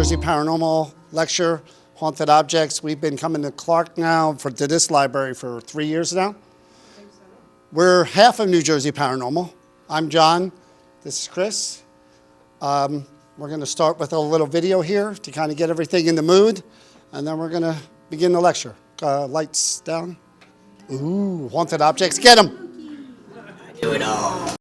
Jersey Paranormal lecture, Haunted Objects. We've been coming to Clark now to this library for 3 years now. We're half of New Jersey Paranormal. I'm John. This is Chris. We're going to start with a little video here to kind of get everything in the mood, and then we're going to begin the lecture. Lights down. Ooh, Haunted Objects. Get them. Do it all.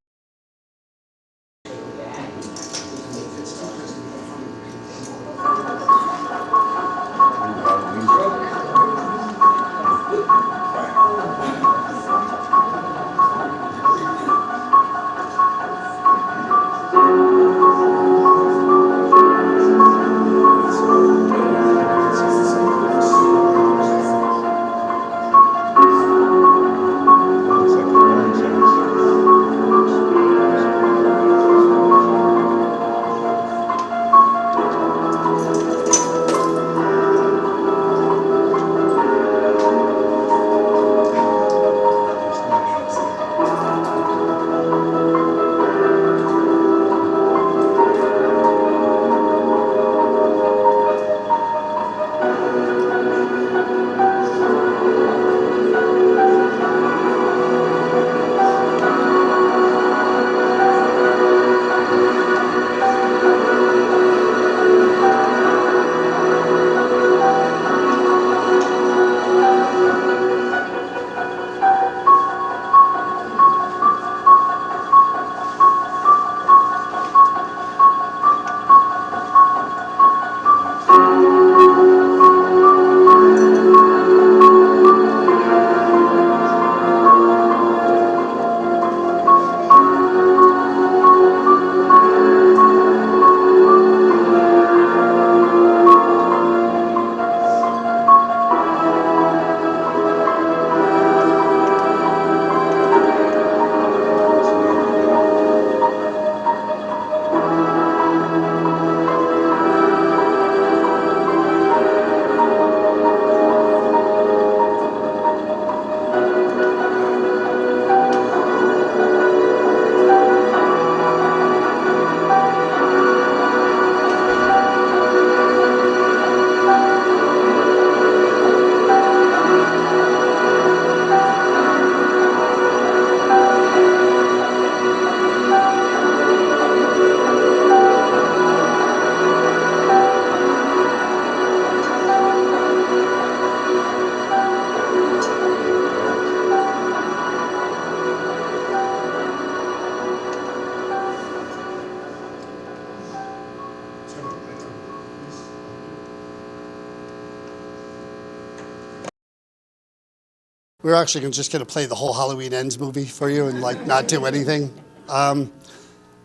We're actually just going to play the whole Halloween Ends movie for you and not do anything.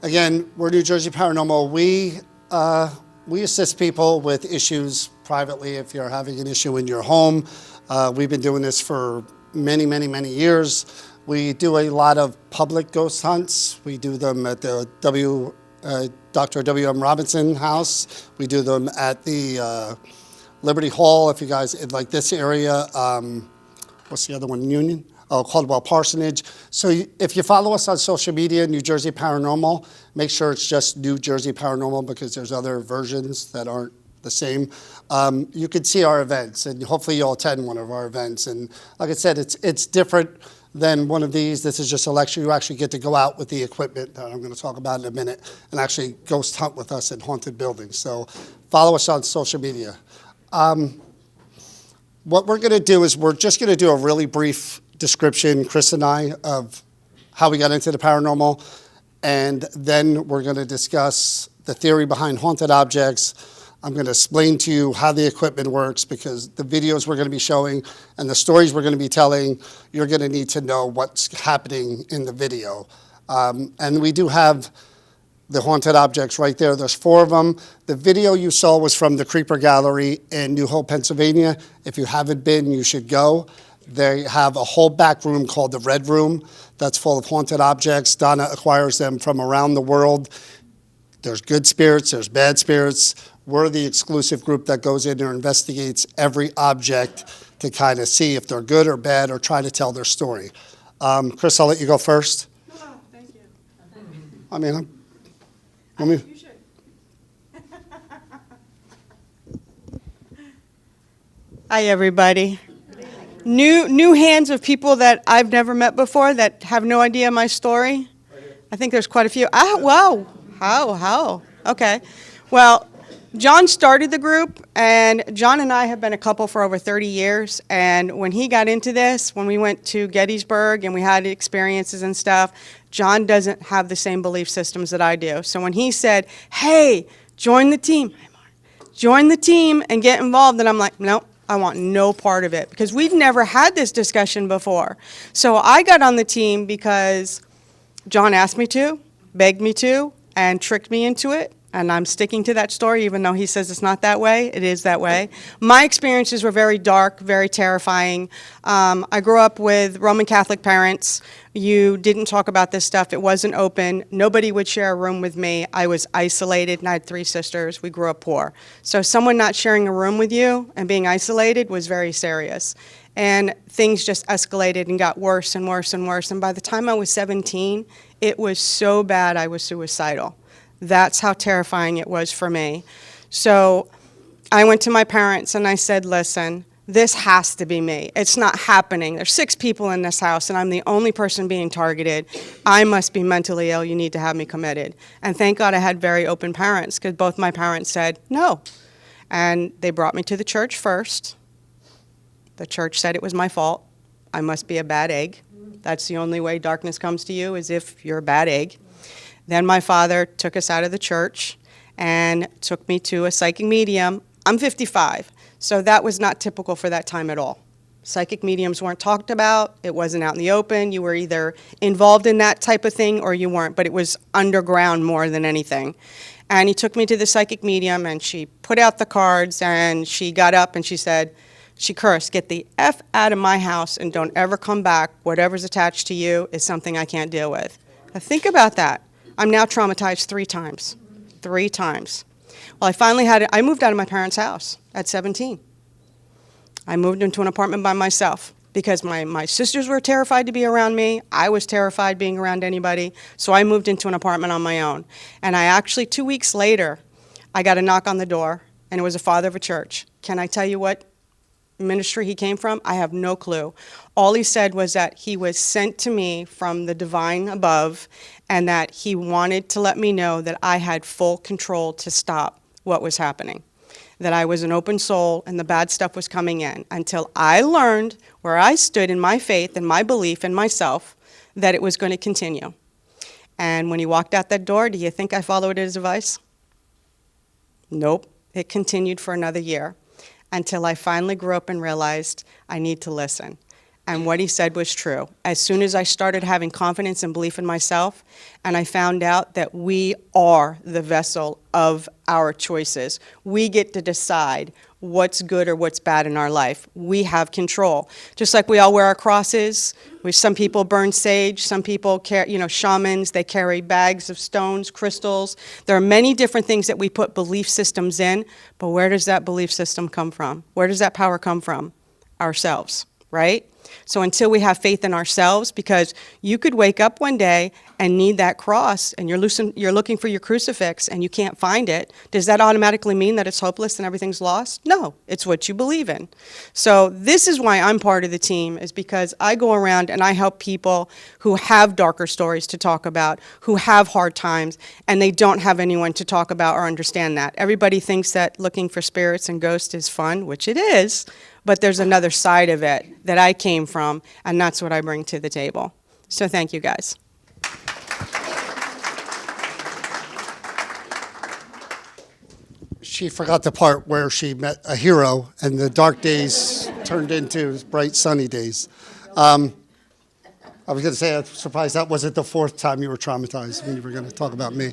Again, we're New Jersey Paranormal. We assist people with issues privately if you're having an issue in your home. We've been doing this for many, many, many years. We do a lot of public ghost hunts. We do them at the Dr. W.M. Robinson house. We do them at the Liberty Hall, if you guys in this area. What's the other one? Union? Oh, Caldwell Parsonage. So if you follow us on social media, New Jersey Paranormal, make sure it's just New Jersey Paranormal because there's other versions that aren't the same. You can see our events, and hopefully you'll attend one of our events. And like I said, it's different than one of these. This is just a lecture. You actually get to go out with the equipment that I'm going to talk about in a minute and actually ghost hunt with us in haunted buildings. So follow us on social media. What we're going to do is we're just going to do a really brief description, Chris and I, of how we got into the paranormal, and then we're going to discuss the theory behind haunted objects. I'm going to explain to you how the equipment works because the videos we're going to be showing and the stories we're going to be telling, you're going to need to know what's happening in the video. And we do have the haunted objects right there. There's 4 of them. The video you saw was from the Creeper Gallery in New Hope, Pennsylvania. If you haven't been, you should go. They have a whole back room called the Red Room that's full of haunted objects. Donna acquires them from around the world. There's good spirits, there's bad spirits. We're the exclusive group that goes in there and investigates every object to kind of see if they're good or bad or try to tell their story. Chris, I'll let you go first. Oh, thank you. I mean, You should. Hi, everybody. New hands of people that I've never met before that have no idea my story. I think there's quite a few. Ah, wow. How? Okay. Well, John started the group, and John and I have been a couple for over 30 years. And when he got into this, when we went to Gettysburg and we had experiences and stuff, John doesn't have the same belief systems that I do. So when he said, hey, join the team and get involved, and I'm like, nope. I want no part of it because we've never had this discussion before. So I got on the team because John asked me to, begged me to, and tricked me into it. And I'm sticking to that story, even though he says it's not that way. It is that way. My experiences were very dark, very terrifying. I grew up with Roman Catholic parents. You didn't talk about this stuff. It wasn't open. Nobody would share a room with me. I was isolated, and I had 3 sisters. We grew up poor. So someone not sharing a room with you and being isolated was very serious. And things just escalated and got worse and worse and worse. And by the time I was 17, it was so bad I was suicidal. That's how terrifying it was for me. So I went to my parents and I said, listen, this has to be me. It's not happening. There's 6 people in this house and I'm the only person being targeted. I must be mentally ill. You need to have me committed. And thank God I had very open parents because both my parents said no. And they brought me to the church first. The church said it was my fault. I must be a bad egg. That's the only way darkness comes to you, is if you're a bad egg. Then my father took us out of the church and took me to a psychic medium. I'm 55, so that was not typical for that time at all. Psychic mediums weren't talked about. It wasn't out in the open. You were either involved in that type of thing or you weren't, but it was underground more than anything. And he took me to the psychic medium, and she put out the cards, and she got up and she said, she cursed, get the F out of my house and don't ever come back. Whatever's attached to you is something I can't deal with. Now think about that. I'm now traumatized 3 times. 3 times. Well, I moved out of my parents' house at 17. I moved into an apartment by myself because my sisters were terrified to be around me. I was terrified being around anybody. So I moved into an apartment on my own. And I actually, 2 weeks later, I got a knock on the door, and it was a father of a church. Can I tell you what ministry he came from? I have no clue. All he said was that he was sent to me from the divine above, and that he wanted to let me know that I had full control to stop what was happening, that I was an open soul and the bad stuff was coming in, until I learned where I stood in my faith and my belief in myself that it was going to continue. And when he walked out that door, do you think I followed his advice? Nope. It continued for another year, until I finally grew up and realized I need to listen. And what he said was true. As soon as I started having confidence and belief in myself, and I found out that we are the vessel of our choices. We get to decide what's good or what's bad in our life. We have control. Just like we all wear our crosses. Some people burn sage. Some people carry, shamans, they carry bags of stones, crystals. There are many different things that we put belief systems in, but where does that belief system come from? Where does that power come from? Ourselves, right? So until we have faith in ourselves, because you could wake up one day and need that cross, and you're looking for your crucifix and you can't find it, does that automatically mean that it's hopeless and everything's lost? No, it's what you believe in. So this is why I'm part of the team, is because I go around and I help people who have darker stories to talk about, who have hard times, and they don't have anyone to talk about or understand that. Everybody thinks that looking for spirits and ghosts is fun, which it is, but there's another side of it that I came from, and that's what I bring to the table. So thank you, guys. She forgot the part where she met a hero and the dark days turned into bright sunny days. I was going to say, I'm surprised that wasn't the 4th time you were traumatized when you were going to talk about me.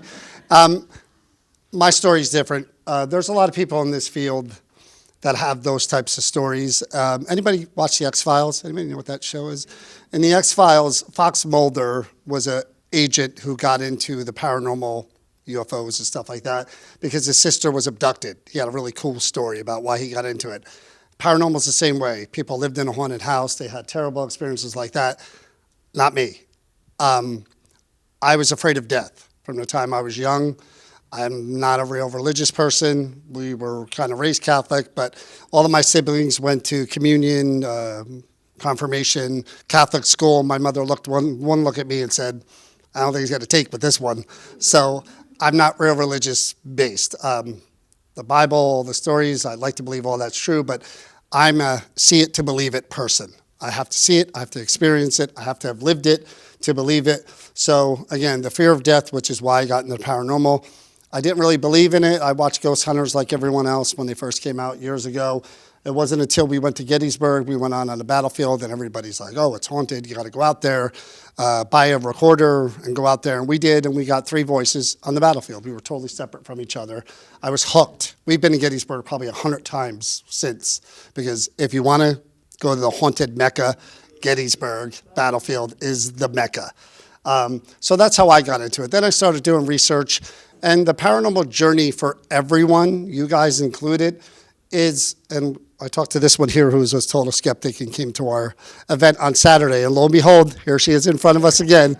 My story is different. There's a lot of people in this field that have those types of stories. Anybody watch The X-Files? Anybody know what that show is? In The X-Files, Fox Mulder was an agent who got into the paranormal, UFOs and stuff like that, because his sister was abducted. He had a really cool story about why he got into it. Paranormal's the same way. People lived in a haunted house. They had terrible experiences like that. Not me. I was afraid of death from the time I was young. I'm not a real religious person. We were kind of raised Catholic, but all of my siblings went to communion, confirmation, Catholic school. My mother looked one look at me and said, I don't think he's got to take with this one. So I'm not real religious based. The Bible, the stories, I'd like to believe all that's true, but I'm a see it to believe it person. I have to see it, I have to experience it, I have to have lived it to believe it. So again, the fear of death, which is why I got into the paranormal. I didn't really believe in it. I watched Ghost Hunters like everyone else when they first came out years ago. It wasn't until we went to Gettysburg, we went on the battlefield, and everybody's like, oh, it's haunted. You got to go out there, buy a recorder, and go out there. And we did, and we got 3 voices on the battlefield. We were totally separate from each other. I was hooked. We've been to Gettysburg probably 100 times since, because if you want to go to the haunted Mecca, Gettysburg battlefield is the Mecca. So that's how I got into it. Then I started doing research. And the paranormal journey for everyone, you guys included, is, and I talked to this one here who was a total skeptic and came to our event on Saturday, and lo and behold, here she is in front of us again.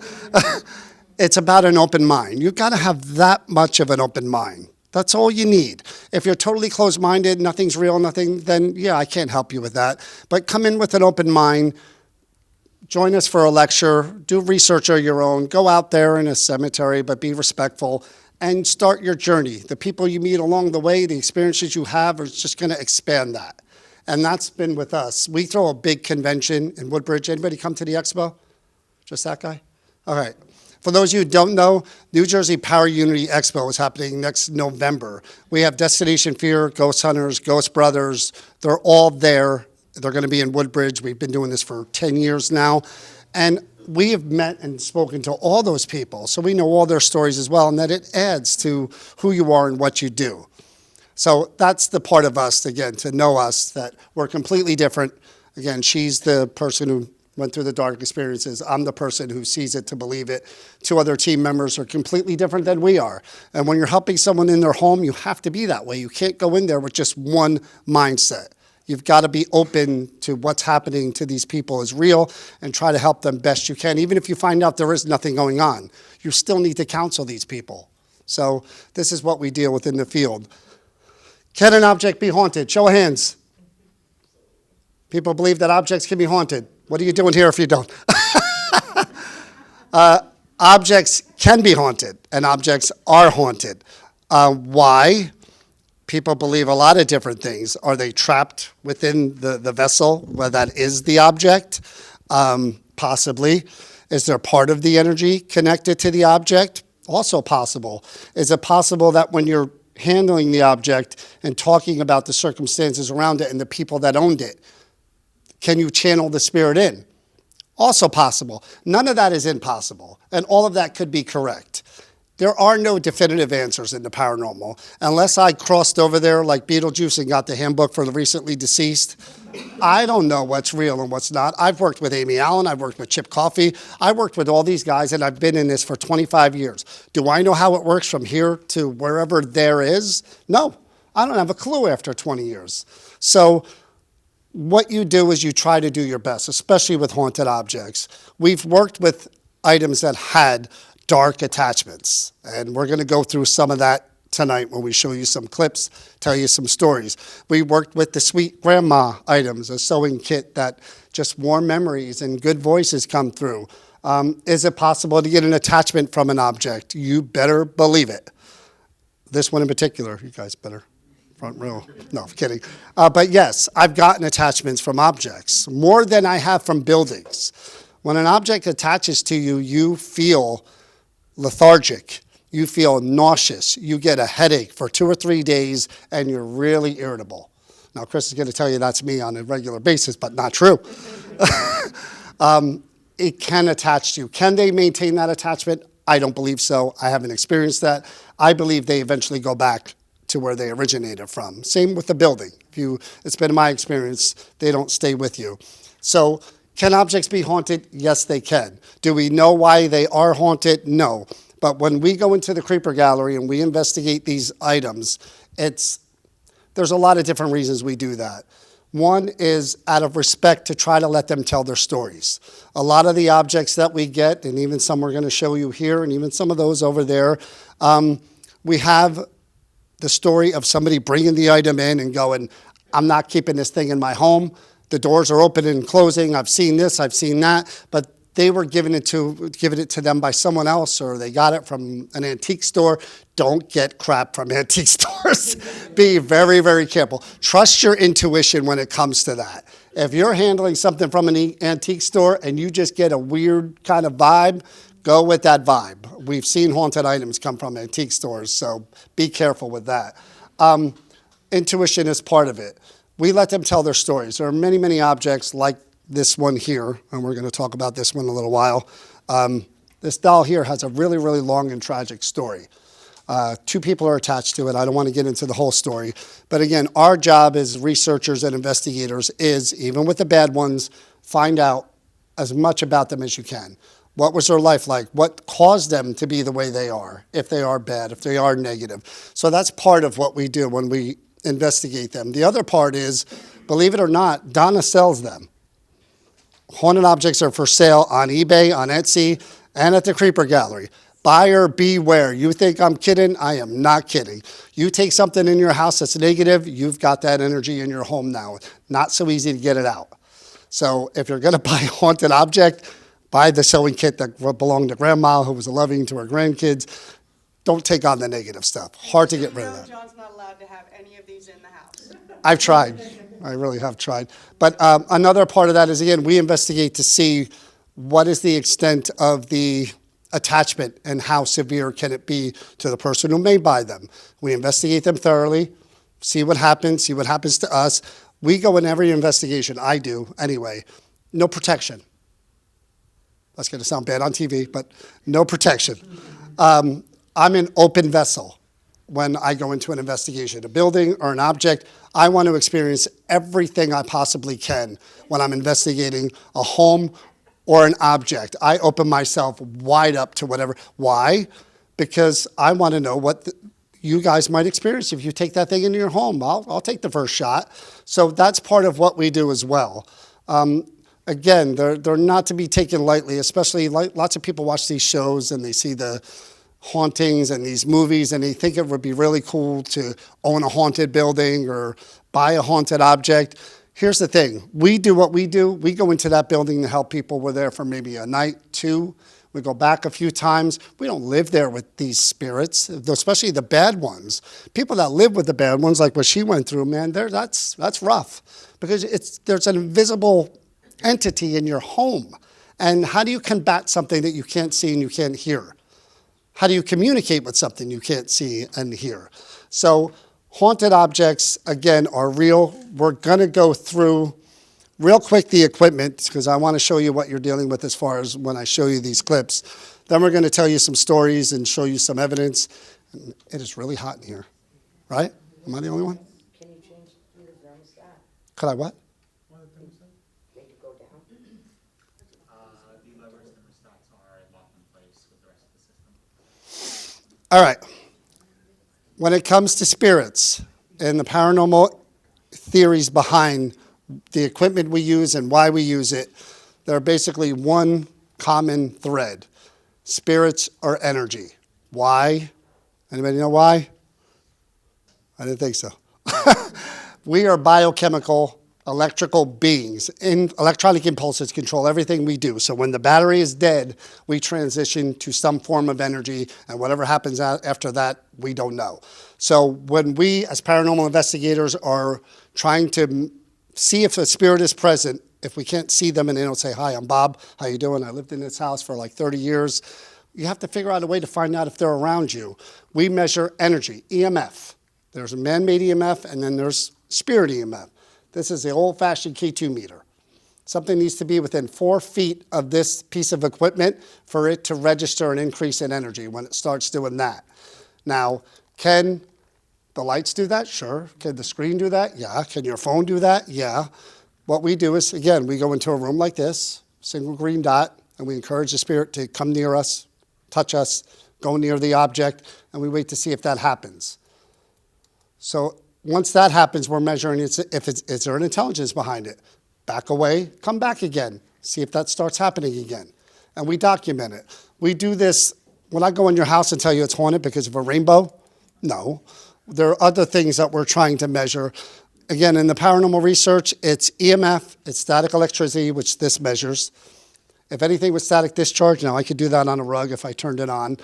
It's about an open mind. You've got to have that much of an open mind. That's all you need. If you're totally closed-minded, nothing's real, nothing, then yeah, I can't help you with that. But come in with an open mind. Join us for a lecture. Do research of your own. Go out there in a cemetery, but be respectful. And start your journey. The people you meet along the way, the experiences you have, are just going to expand that. And that's been with us. We throw a big convention in Woodbridge. Anybody come to the expo? Just that guy? All right. For those of you who don't know, New Jersey Power Unity Expo is happening next November. We have Destination Fear, Ghost Hunters, Ghost Brothers. They're all there. They're going to be in Woodbridge. We've been doing this for 10 years now. And we have met and spoken to all those people, so we know all their stories as well, and that it adds to who you are and what you do. So that's the part of us, again, to know us, that we're completely different. Again, she's the person who went through the dark experiences. I'm the person who sees it to believe it. 2 other team members are completely different than we are. And when you're helping someone in their home, you have to be that way. You can't go in there with just one mindset. You've got to be open to what's happening to these people is real and try to help them best you can. Even if you find out there is nothing going on, you still need to counsel these people. So this is what we deal with in the field. Can an object be haunted? Show of hands. People believe that objects can be haunted. What are you doing here if you don't? Objects can be haunted, and objects are haunted. Why? People believe a lot of different things. Are they trapped within the vessel where that is the object? Possibly. Is there part of the energy connected to the object? Also possible. Is it possible that when you're handling the object and talking about the circumstances around it and the people that owned it, can you channel the spirit in? Also possible. None of that is impossible, and all of that could be correct. There are no definitive answers in the paranormal. Unless I crossed over there like Beetlejuice and got the handbook for the recently deceased, I don't know what's real and what's not. I've worked with Amy Allen. I've worked with Chip Coffey. I worked with all these guys, and I've been in this for 25 years. Do I know how it works from here to wherever there is? No. I don't have a clue after 20 years. So what you do is you try to do your best, especially with haunted objects. We've worked with items that had dark attachments, and we're going to go through some of that tonight when we show you some clips, tell you some stories. We worked with the sweet grandma items, a sewing kit that just warm memories and good voices come through. Is it possible to get an attachment from an object? You better believe it. This one in particular, you guys better front row. No, I'm kidding. But yes, I've gotten attachments from objects, more than I have from buildings. When an object attaches to you, you feel lethargic, you feel nauseous, you get a headache for 2 or 3 days, and you're really irritable. Now, Chris is going to tell you that's me on a regular basis, but not true. It can attach to you. Can they maintain that attachment? I don't believe so. I haven't experienced that. I believe they eventually go back to where they originated from. Same with the building. It's been my experience, they don't stay with you. So can objects be haunted? Yes, they can. Do we know why they are haunted? No. But when we go into the Creeper Gallery and we investigate these items, there's a lot of different reasons we do that. One is out of respect to try to let them tell their stories. A lot of the objects that we get, and even some we're going to show you here, and even some of those over there, We have the story of somebody bringing the item in and going, I'm not keeping this thing in my home. The doors are open and closing. I've seen this, I've seen that, but they were giving it to them by someone else, or they got it from an antique store. Don't get crap from antique stores. Be very, very careful. Trust your intuition when it comes to that. If you're handling something from an antique store and you just get a weird kind of vibe, go with that vibe. We've seen haunted items come from antique stores, so be careful with that. Intuition is part of it. We let them tell their stories. There are many, many objects like this one here, and we're going to talk about this one in a little while. This doll here has a really, really long and tragic story. Two people are attached to it. I don't want to get into the whole story. But again, our job as researchers and investigators is, even with the bad ones, find out as much about them as you can. What was their life like? What caused them to be the way they are, if they are bad, if they are negative? So that's part of what we do when we investigate them. The other part is, believe it or not, Donna sells them. Haunted objects are for sale on eBay, on Etsy, and at the Creeper Gallery. Buyer beware. You think I'm kidding? I am not kidding. You take something in your house that's negative, you've got that energy in your home now. Not so easy to get it out. So if you're going to buy a haunted object, buy the sewing kit that belonged to Grandma, who was loving to her grandkids. Don't take on the negative stuff. Hard to get rid of that. John's not allowed to have any of these in the house. I've tried. I really have tried. But another part of that is, again, we investigate to see what is the extent of the attachment and how severe can it be to the person who may buy them. We investigate them thoroughly, see what happens to us. We go in every investigation, I do anyway, no protection. That's going to sound bad on TV, but no protection. I'm an open vessel. When I go into an investigation, a building or an object, I want to experience everything I possibly can when I'm investigating a home or an object. I open myself wide up to whatever. Why? Because I want to know what you guys might experience if you take that thing into your home. I'll take the first shot. So that's part of what we do as well. Again, they're not to be taken lightly, especially lots of people watch these shows and they see the hauntings and these movies, and they think it would be really cool to own a haunted building or buy a haunted object. Here's the thing. We do what we do. We go into that building to help people. We're there for maybe a night, two. We go back a few times. We don't live there with these spirits, especially the bad ones. People that live with the bad ones, like what she went through, man, that's rough, because there's an invisible entity in your home. And how do you combat something that you can't see and you can't hear? How do you communicate with something you can't see and hear? So haunted objects, again, are real. We're going to go through real quick the equipment, because I want to show you what you're dealing with as far as when I show you these clips. Then we're going to tell you some stories and show you some evidence. And it is really hot in here, right? Am I the only one? Can you change your thermostat? Could I what? Make it go down? The levers and thermostats are locked in place with the rest of the system. All right. When it comes to spirits and the paranormal theories behind the equipment we use and why we use it, there are basically one common thread. Spirits are energy. Why? Anybody know why? I didn't think so. We are biochemical, electrical beings. Electronic impulses control everything we do. So when the battery is dead, we transition to some form of energy, and whatever happens after that, we don't know. So when we, as paranormal investigators, are trying to see if a spirit is present, if we can't see them and they don't say, hi, I'm Bob, how you doing? I lived in this house for like 30 years. You have to figure out a way to find out if they're around you. We measure energy, EMF. There's a man-made EMF, and then there's spirit EMF. This is the old-fashioned K2 meter. Something needs to be within 4 feet of this piece of equipment for it to register an increase in energy when it starts doing that. Now, can the lights do that? Sure. Can the screen do that? Yeah. Can your phone do that? Yeah. What we do is, again, we go into a room like this, single green dot, and we encourage the spirit to come near us, touch us, go near the object, and we wait to see if that happens. So once that happens, we're measuring is there an intelligence behind it? Back away, come back again, see if that starts happening again. And we document it. We do this when I go in your house and tell you it's haunted because of a rainbow. No. There are other things that we're trying to measure. Again, in the paranormal research, it's EMF, it's static electricity, which this measures. If anything with static discharge, now I could do that on a rug if I turned it on.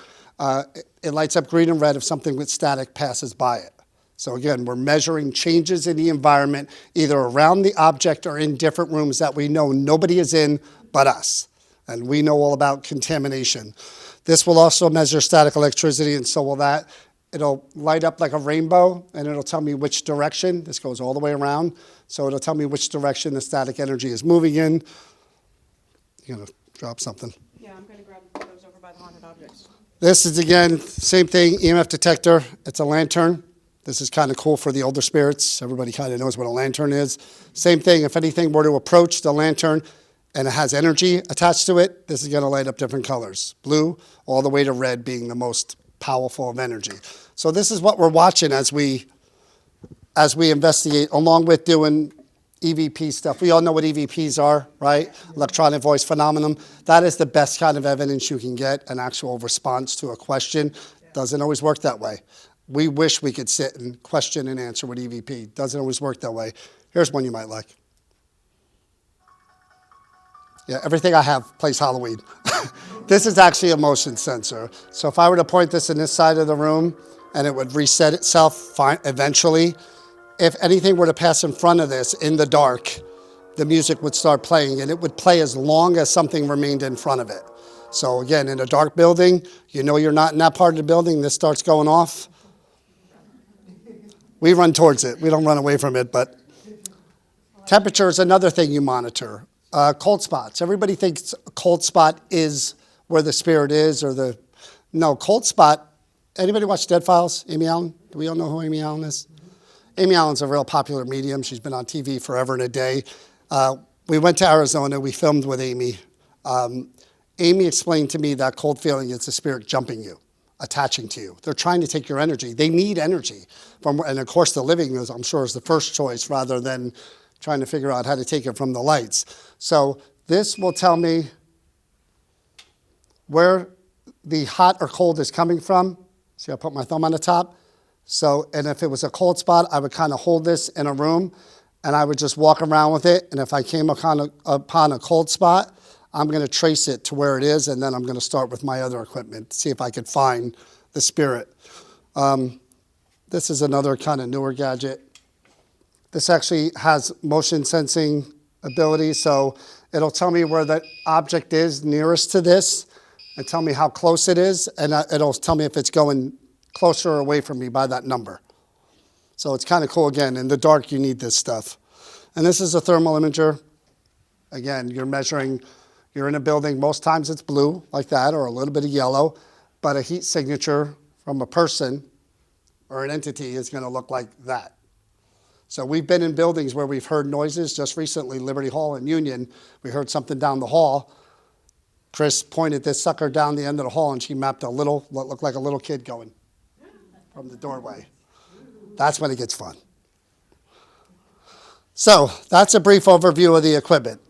It lights up green and red if something with static passes by it. So again, we're measuring changes in the environment, either around the object or in different rooms that we know nobody is in but us. And we know all about contamination. This will also measure static electricity, and so will that. It'll light up like a rainbow, and it'll tell me which direction. This goes all the way around. So it'll tell me which direction the static energy is moving in. You're going to drop something. Yeah, I'm going to grab those over by the haunted objects. This is, again, same thing, EMF detector. It's a lantern. This is kind of cool for the older spirits. Everybody kind of knows what a lantern is. Same thing, if anything were to approach the lantern and it has energy attached to it, this is going to light up different colors. Blue all the way to red being the most powerful of energy. So this is what we're watching as we investigate, along with doing EVP stuff. We all know what EVPs are, right? Electronic voice phenomenon. That is the best kind of evidence you can get, an actual response to a question. Doesn't always work that way. We wish we could sit and question and answer with EVP. Doesn't always work that way. Here's one you might like. Yeah, everything I have plays Halloween. This is actually a motion sensor. So if I were to point this in this side of the room and it would reset itself eventually, if anything were to pass in front of this in the dark, the music would start playing, and it would play as long as something remained in front of it. So again, in a dark building, you know you're not in that part of the building, this starts going off. We run towards it. We don't run away from it, but temperature is another thing you monitor. Cold spots. Everybody thinks a cold spot is where the spirit is, no, cold spot. Anybody watch Dead Files? Amy Allen? Do we all know who Amy Allen is? Amy Allen's a real popular medium. She's been on TV forever and a day. We went to Arizona. We filmed with Amy. Amy explained to me that cold feeling is the spirit jumping you, attaching to you. They're trying to take your energy. They need energy. And of course, the living, I'm sure, is the first choice rather than trying to figure out how to take it from the lights. So this will tell me where the hot or cold is coming from. See, I put my thumb on the top. So, and if it was a cold spot, I would kind of hold this in a room and I would just walk around with it. And if I came upon a cold spot, I'm going to trace it to where it is, and then I'm going to start with my other equipment to see if I could find the spirit. This is another kind of newer gadget. This actually has motion sensing ability, so it'll tell me where the object is nearest to this and tell me how close it is, and it'll tell me if it's going closer or away from me by that number. So it's kind of cool. Again, in the dark, you need this stuff. And this is a thermal imager. Again, you're measuring, you're in a building, most times it's blue like that or a little bit of yellow, but a heat signature from a person or an entity is going to look like that. So we've been in buildings where we've heard noises. Just recently, Liberty Hall in Union, we heard something down the hall. Chris pointed this sucker down the end of the hall, and she mapped a little, what looked like a little kid going from the doorway. That's when it gets fun. So that's a brief overview of the equipment.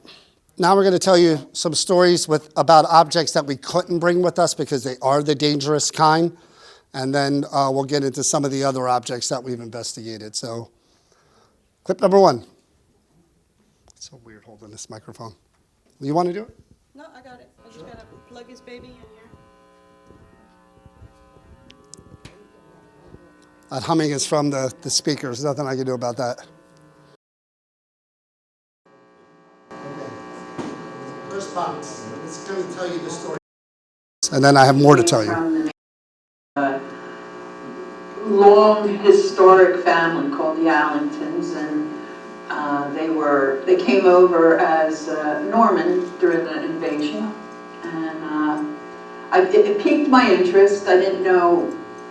Now we're going to tell you some stories about objects that we couldn't bring with us because they are the dangerous kind. And then we'll get into some of the other objects that we've investigated. So clip number one. It's so weird holding this microphone. You want to do it? No, I got it. I just got to plug his baby in here. That humming is from the speakers. Nothing I can do about that. First box. It's going to tell you the story. And then I have more to tell you. Long historic family called the Allingtons, and they came over as Norman during the invasion, and it piqued my interest. I didn't know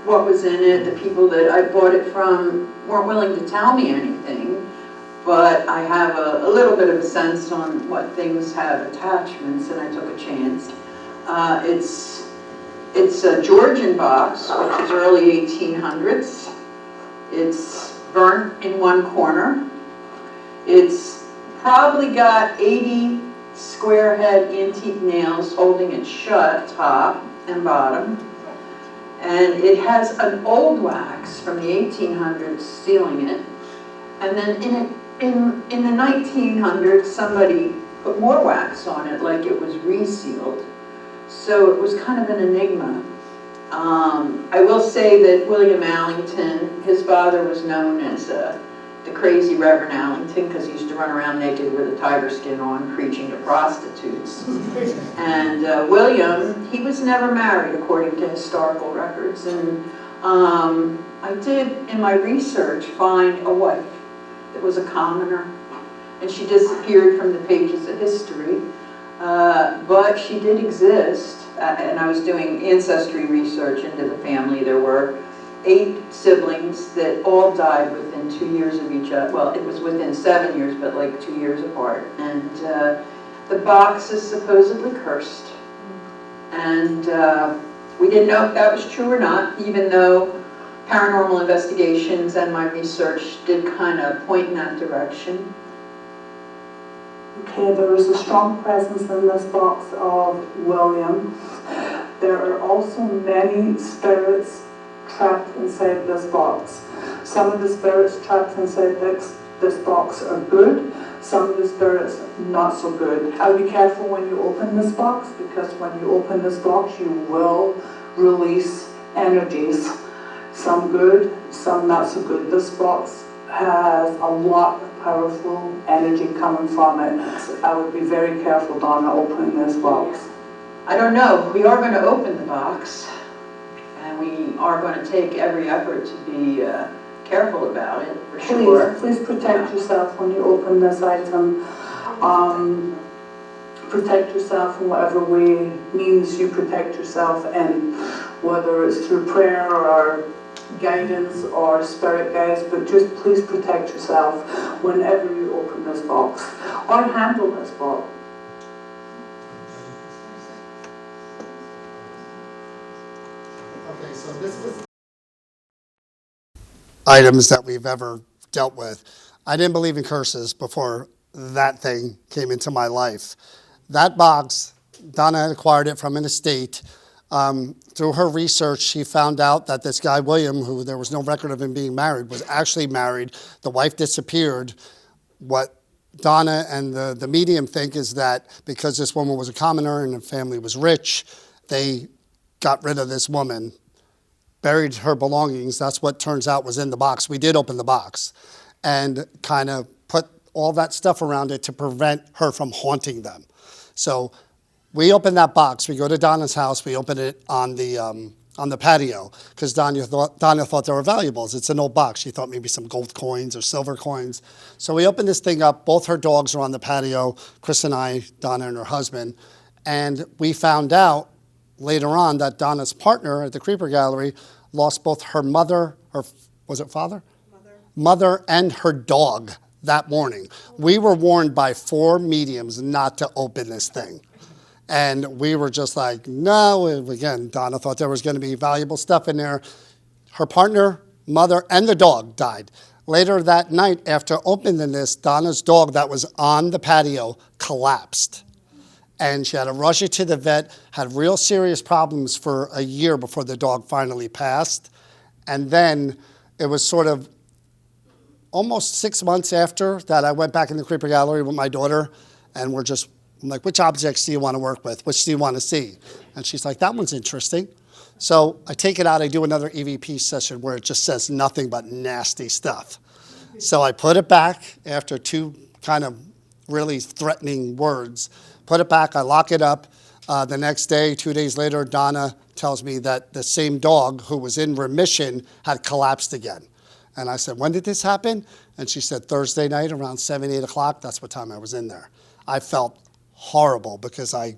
what was in it. The people that I bought it from weren't willing to tell me anything, but I have a little bit of a sense on what things have attachments, and I took a chance. It's a Georgian box, which is early 1800s. It's burnt in one corner. It's probably got 80 square head antique nails holding it shut, top and bottom. And it has an old wax from the 1800s sealing it. And then in the 1900s, somebody put more wax on it like it was resealed. So it was kind of an enigma. I will say that William Allington, his father was known as the crazy Reverend Allington because he used to run around naked with a tiger skin on preaching to prostitutes. And William, he was never married according to historical records. And I did, in my research, find a wife that was a commoner. And she disappeared from the pages of history. But she did exist. And I was doing ancestry research into the family. There were 8 siblings that all died within 2 years of each other. Well, it was within 7 years, but like 2 years apart. And the box is supposedly cursed. And we didn't know if that was true or not, even though paranormal investigations and my research did kind of point in that direction. Okay, there is a strong presence in this box of William. There are also many spirits trapped inside this box. Some of the spirits trapped inside this box are good, some of the spirits not so good. I'll be careful when you open this box, because when you open this box you will release energies. Some good, some not so good. This box has a lot of powerful energy coming from it. I would be very careful, Donna, opening this box. I don't know. We are going to open the box, and we are going to take every effort to be careful about it, for sure. Please protect yourself when you open this item. Protect yourself in whatever way means you protect yourself in, whether it's through prayer or guidance or spirit guides, but just please protect yourself whenever you open this box or handle this box. Okay, so this was items that we've ever dealt with. I didn't believe in curses before that thing came into my life. That box, Donna had acquired it from an estate. Through her research, she found out that this guy, William, who there was no record of him being married, was actually married. The wife disappeared. What Donna and the medium think is that because this woman was a commoner and the family was rich, they got rid of this woman, buried her belongings. That's what turns out was in the box. We did open the box and kind of put all that stuff around it to prevent her from haunting them. So we opened that box. We go to Donna's house. We open it on the patio because Donna thought they were valuables. It's an old box. She thought maybe some gold coins or silver coins. So we opened this thing up. Both her dogs are on the patio, Chris and I, Donna and her husband. And we found out later on that Donna's partner at the Creeper Gallery lost both her mother, or was it father? Mother and her dog that morning. We were warned by 4 mediums not to open this thing. And we were just like, no. Again, Donna thought there was going to be valuable stuff in there. Her partner, mother, and the dog died. Later that night, after opening this, Donna's dog that was on the patio collapsed. And she had to rush it to the vet, had real serious problems for a year before the dog finally passed. And then it was sort of almost 6 months after that I went back in the Creeper Gallery with my daughter, and I'm like, which objects do you want to work with? Which do you want to see? And she's like, that one's interesting. So I take it out, I do another EVP session where it just says nothing but nasty stuff. So I put it back after 2 kind of really threatening words, put it back, I lock it up. The next day, 2 days later, Donna tells me that the same dog who was in remission had collapsed again. And I said, when did this happen? And she said, Thursday night around 7, 8 o'clock. That's what time I was in there. I felt horrible because I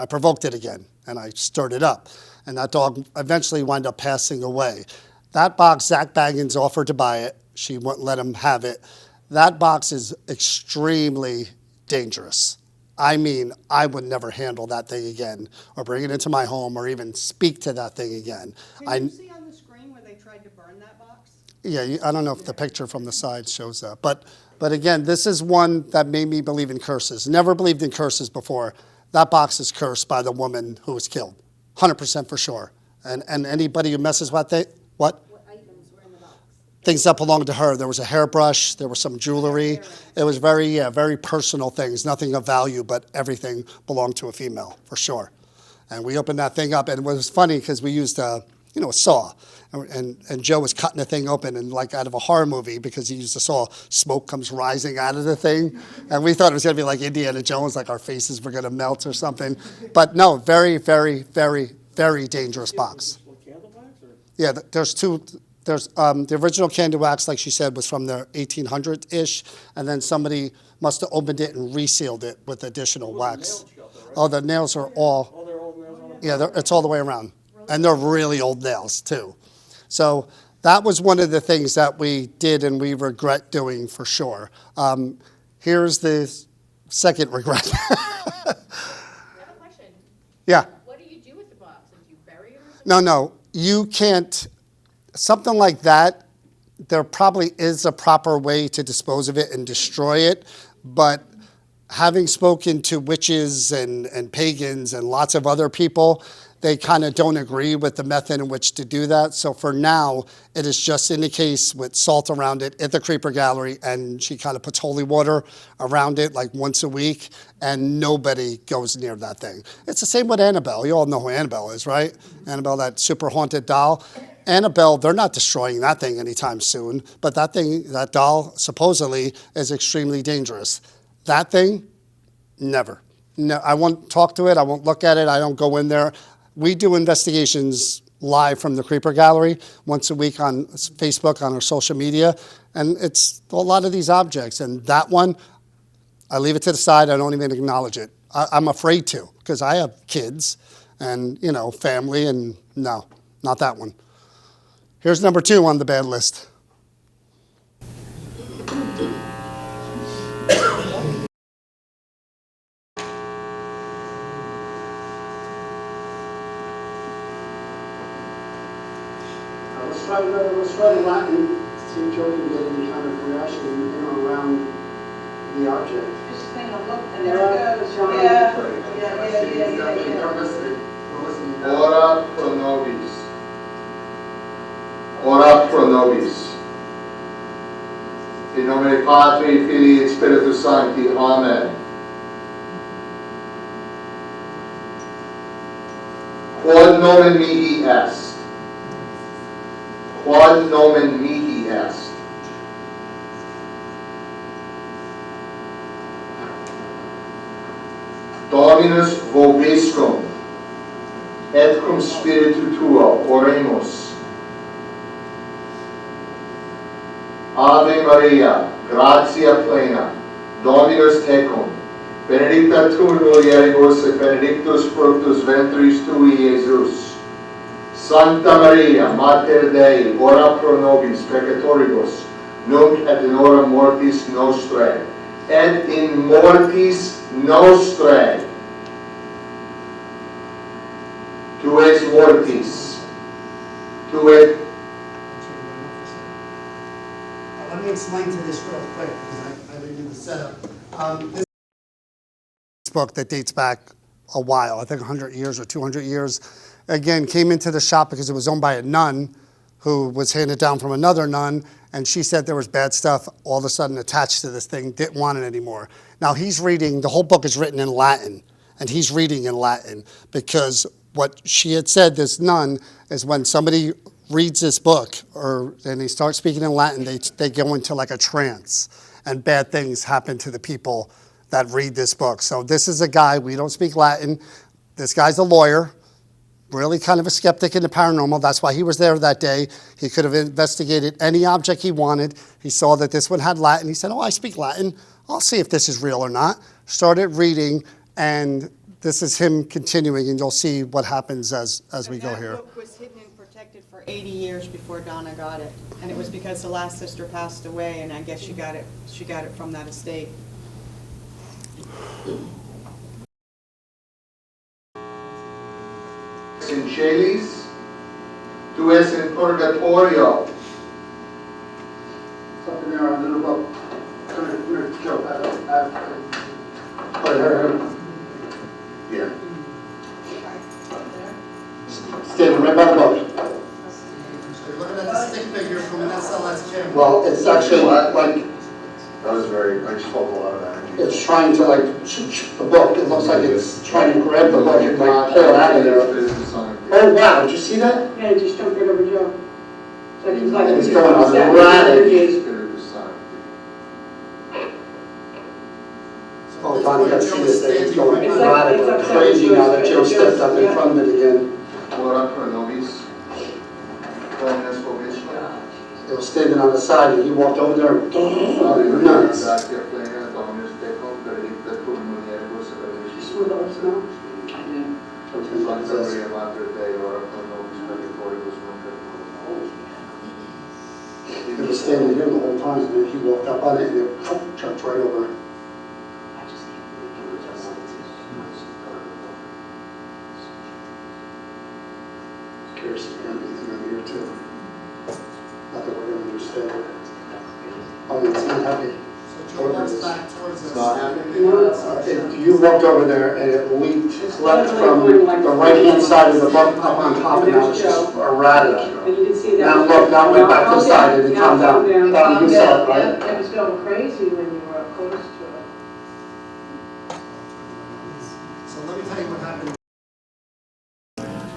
provoked it again and I stirred it up. And that dog eventually wound up passing away. That box, Zach Baggins offered to buy it. She wouldn't let him have it. That box is extremely dangerous. I mean, I would never handle that thing again or bring it into my home or even speak to that thing again. Can you see on the screen where they tried to burn that box? Yeah, I don't know if the picture from the side shows that. But again, this is one that made me believe in curses. Never believed in curses before. That box is cursed by the woman who was killed, 100% for sure. And anybody who messes with it, what? What items were in the box? Things that belonged to her. There was a hairbrush, there was some jewelry. It was very personal things, nothing of value, but everything belonged to a female, for sure. And we opened that thing up, and it was funny because we used a saw. And Joe was cutting the thing open, and like out of a horror movie, because he used a saw, smoke comes rising out of the thing. And we thought it was going to be like Indiana Jones, like our faces were going to melt or something. But no, very dangerous box. Yeah, there's two. There's the original candle wax, like she said, was from the 1800s-ish, and then somebody must have opened it and resealed it with additional wax. Oh, the nails are all. Yeah, it's all the way around, and they're really old nails too. So that was one of the things that we did and we regret doing for sure. Here's the second regret. I have a question. Yeah. What do you do with the box? Do you bury it or something? No, you can't. Something like that, there probably is a proper way to dispose of it and destroy it, but having spoken to witches and pagans and lots of other people, they kind of don't agree with the method in which to do that. So for now, it is just in the case with salt around it at the Creeper Gallery, and she kind of puts holy water around it like once a week, and nobody goes near that thing. It's the same with Annabelle. You all know who Annabelle is, right? Annabelle, that super haunted doll. Annabelle, they're not destroying that thing anytime soon, but that doll supposedly is extremely dangerous. That thing, never. No, I won't talk to it. I won't look at it. I don't go in there. We do investigations live from the Creeper Gallery once a week on Facebook, on our social media, and it's a lot of these objects. And that one, I leave it to the side. I don't even acknowledge it. I'm afraid to, because I have kids and, family, and no, not that one. Here's number 2 on the bad list. Let's try the Latin, see if Joe can get any kind of reaction around the object. Just take a look, and there it goes. Yeah. Ora pro nobis. Ora pro nobis. In nomine Patri, Filii, et Spiritus Sancti. Amen. Quod nomen mihi est. Quod nomen mihi est. Dominus vobiscum, et cum spiritu tuo oremus. Ave Maria, gratia plena, Dominus tecum, benedicta tu in mulieribus et benedictus fructus ventris tui, Iesus. Sancta Maria, Mater Dei, ora pro nobis peccatoribus, nunc et in hora mortis nostrae, et in mortis nostrae. Tu es mortis, tu es. Let me explain to this real quick, because I didn't do the setup. This book that dates back a while, I think 100 years or 200 years, again, came into the shop because it was owned by a nun who was handed down from another nun, and she said there was bad stuff all of a sudden attached to this thing, didn't want it anymore. Now he's reading, the whole book is written in Latin, and he's reading in Latin, because what she had said, this nun, is when somebody reads this book and they start speaking in Latin, they go into like a trance, and bad things happen to the people that read this book. So this is a guy, we don't speak Latin, this guy's a lawyer, really kind of a skeptic in the paranormal. That's why he was there that day. He could have investigated any object he wanted. He saw that this one had Latin. He said, I speak Latin. I'll see if this is real or not. Started reading, and this is him continuing, and you'll see what happens as we go here. That book was hidden and protected for 80 years before Donna got it. And it was because the last sister passed away, and I guess she got it from that estate. In celis, tu es in purgatorio. Something there on the little book. I'm going to kill that. Yeah. Standing right by the book. actually, like, That was I just felt a lot of energy. it's trying to like, the book, it looks like it's trying to grab the book and like pull it out of there. Oh, wow, did you see that? Yeah, he just jumped right over Joe. Like he's like, It's going on that erratic. Oh, Oh, Donnie, you gotta see this thing, it's going It's erratic, like crazy now that Joe stepped up in front of it again. It was standing on the side and he walked over there, nuts. With us now. Something like this. It was standing here the whole time, and then he walked up on it and it jumped right over. Curious if there's anything on here too. Not that we're gonna understand it. Oh, it's not happy. You walked over there and it leaped left from the right-hand side of the book up on top, and now it's just erratic. And you can see that. Now look, now went back to the side and it calmed down. Down, you saw it, right? It was going crazy when you were up close to it. So let me tell you what happened.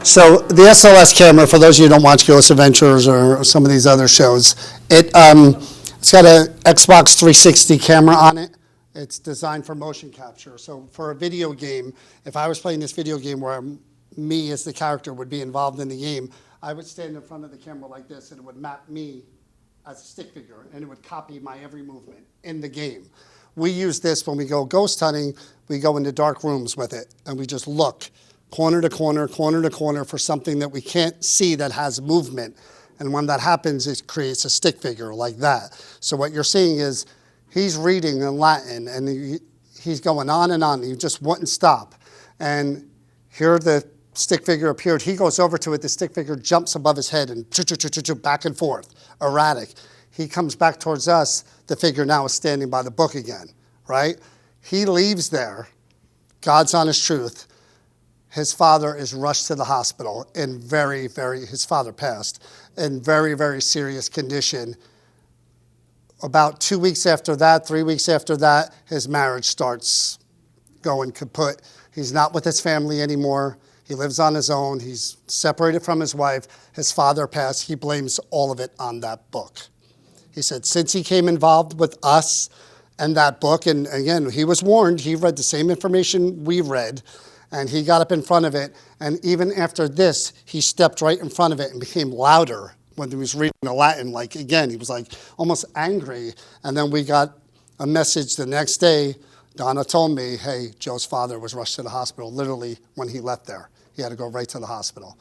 So the SLS camera, for those of you who don't watch Ghost Adventures or some of these other shows, it's got an Xbox 360 camera on it. It's designed for motion capture. So for a video game, if I was playing this video game where me as the character would be involved in the game, I would stand in front of the camera like this and it would map me as a stick figure and it would copy my every movement in the game. We use this when we go ghost hunting. We go into dark rooms with it and we just look corner to corner, corner to corner for something that we can't see that has movement. And when that happens, it creates a stick figure like that. So what you're seeing is he's reading in Latin and he's going on and on. He just wouldn't stop. And here the stick figure appeared. He goes over to it. The stick figure jumps above his head and back and forth, erratic. He comes back towards us. The figure now is standing by the book again, right? He leaves there. God's honest truth. His father is rushed to the hospital in his father passed, in very, very serious condition. About 2 weeks after that, 3 weeks after that, his marriage starts going kaput. He's not with his family anymore. He lives on his own. He's separated from his wife. His father passed. He blames all of it on that book. He said, since he came involved with us and that book, and again, he was warned, he read the same information we read, and he got up in front of it, and even after this, he stepped right in front of it and became louder when he was reading the Latin. Like, again, he was like almost angry. And then we got a message the next day. Donna told me, hey, Joe's father was rushed to the hospital literally when he left there. He had to go right to the hospital.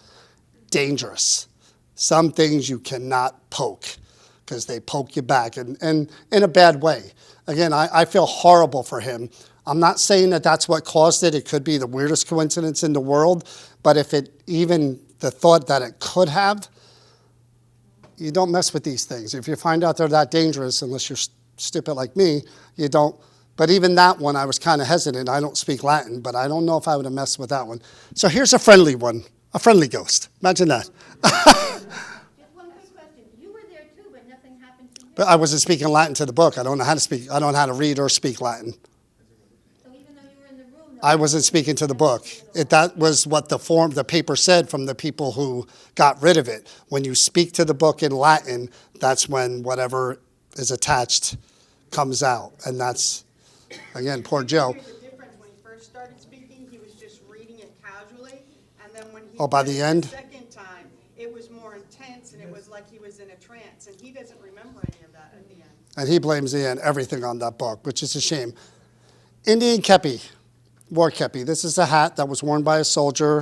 Dangerous. Some things you cannot poke because they poke you back and in a bad way. Again, I feel horrible for him. I'm not saying that that's what caused it. It could be the weirdest coincidence in the world. But if it even the thought that it could have, you don't mess with these things. If you find out they're that dangerous, unless you're stupid like me, you don't. But even that one, I was kind of hesitant. I don't speak Latin, but I don't know if I would have messed with that one. So here's a friendly one, a friendly ghost. Imagine that. Just one quick question. You were there too, but nothing happened to you. But I wasn't speaking Latin to the book. I don't know how to speak. I don't know how to read or speak Latin. So even though you were in the room, I wasn't speaking to the book. That was what the paper said from the people who got rid of it. When you speak to the book in Latin, that's when whatever is attached comes out. And that's, again, poor Joe. Here's the difference. When he first started speaking, he was just reading it casually. And then when he Oh, by read the it end? second time, it was more intense and it was like he was in a trance. And he doesn't remember any of that at the end. And he blames the end, everything on that book, which is a shame. Indian kepi. War kepi. This is a hat that was worn by a soldier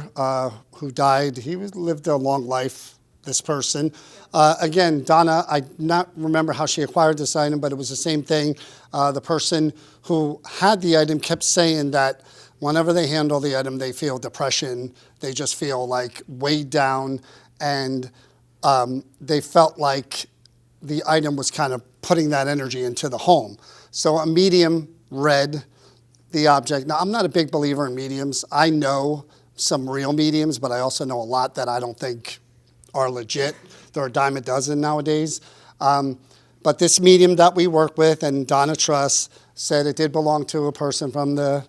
who died. He lived a long life, this person. Again, Donna, I not remember how she acquired this item, but it was the same thing. The person who had the item kept saying that whenever they handle the item, they feel depression. They just feel like weighed down, and they felt like the item was kind of putting that energy into the home. So a medium read the object. Now, I'm not a big believer in mediums. I know some real mediums, but I also know a lot that I don't think are legit. There are a dime a dozen nowadays. But this medium that we work with, and Donna Truss, said it did belong to a person from the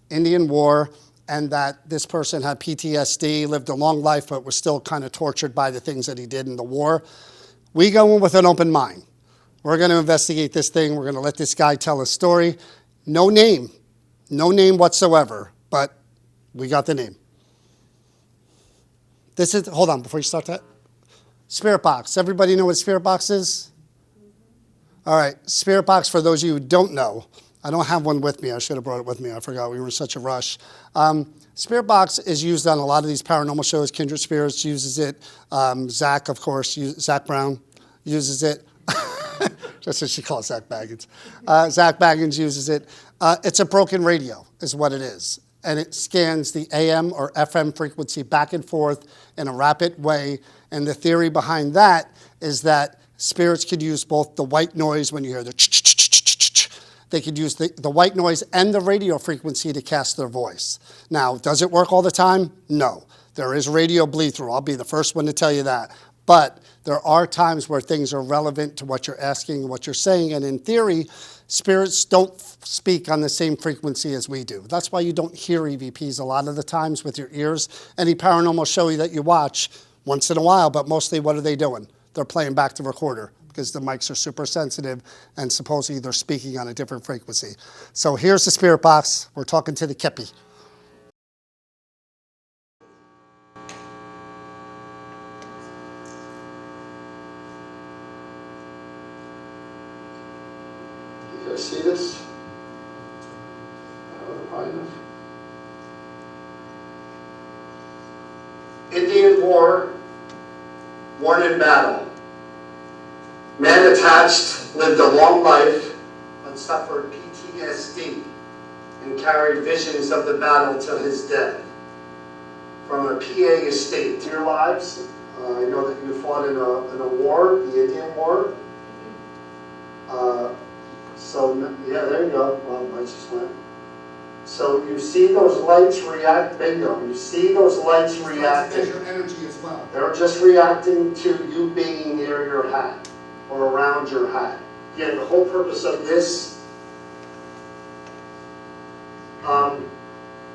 Indian War, and that this person had PTSD, lived a long life, but was still kind of tortured by the things that he did in the war. We go in with an open mind. We're going to investigate this thing. We're going to let this guy tell his story. No name whatsoever, but we got the name. This is, hold on, before you start that. Spirit box. Everybody know what a spirit box is? All right, spirit box, for those of you who don't know, I don't have one with me. I should have brought it with me. I forgot. We were in such a rush. Spirit box is used on a lot of these paranormal shows. Kindred Spirits uses it. Zach, of course, Zach Brown uses it. Just as she calls Zach Baggins. Zach Baggins uses it. It's a broken radio is what it is. And it scans the AM or FM frequency back and forth in a rapid way. And the theory behind that is that spirits could use both the white noise when you hear the ch-ch-ch-ch-ch-ch. They could use the white noise and the radio frequency to cast their voice. Now, does it work all the time? No. There is radio bleed through. I'll be the first one to tell you that. But there are times where things are relevant to what you're asking and what you're saying. And in theory, spirits don't speak on the same frequency as we do. That's why you don't hear EVPs a lot of the times with your ears. Any paranormal show that you watch, once in a while, but mostly what are they doing? They're playing back the recorder because the mics are super sensitive and supposedly they're speaking on a different frequency. So here's the spirit box. We're talking to the Kepi. You guys see this? Indian War, worn in battle. Man attached, lived a long life, but suffered PTSD and carried visions of the battle till his death. From a PA estate. Your lives, I know that you fought in a war, the Indian War. Yeah, there you go. Well, I just went. So you see those lights react, bingo. You see those lights reacting. There's your energy as well. They're just reacting to you being near your hat or around your hat. Again, the whole purpose of this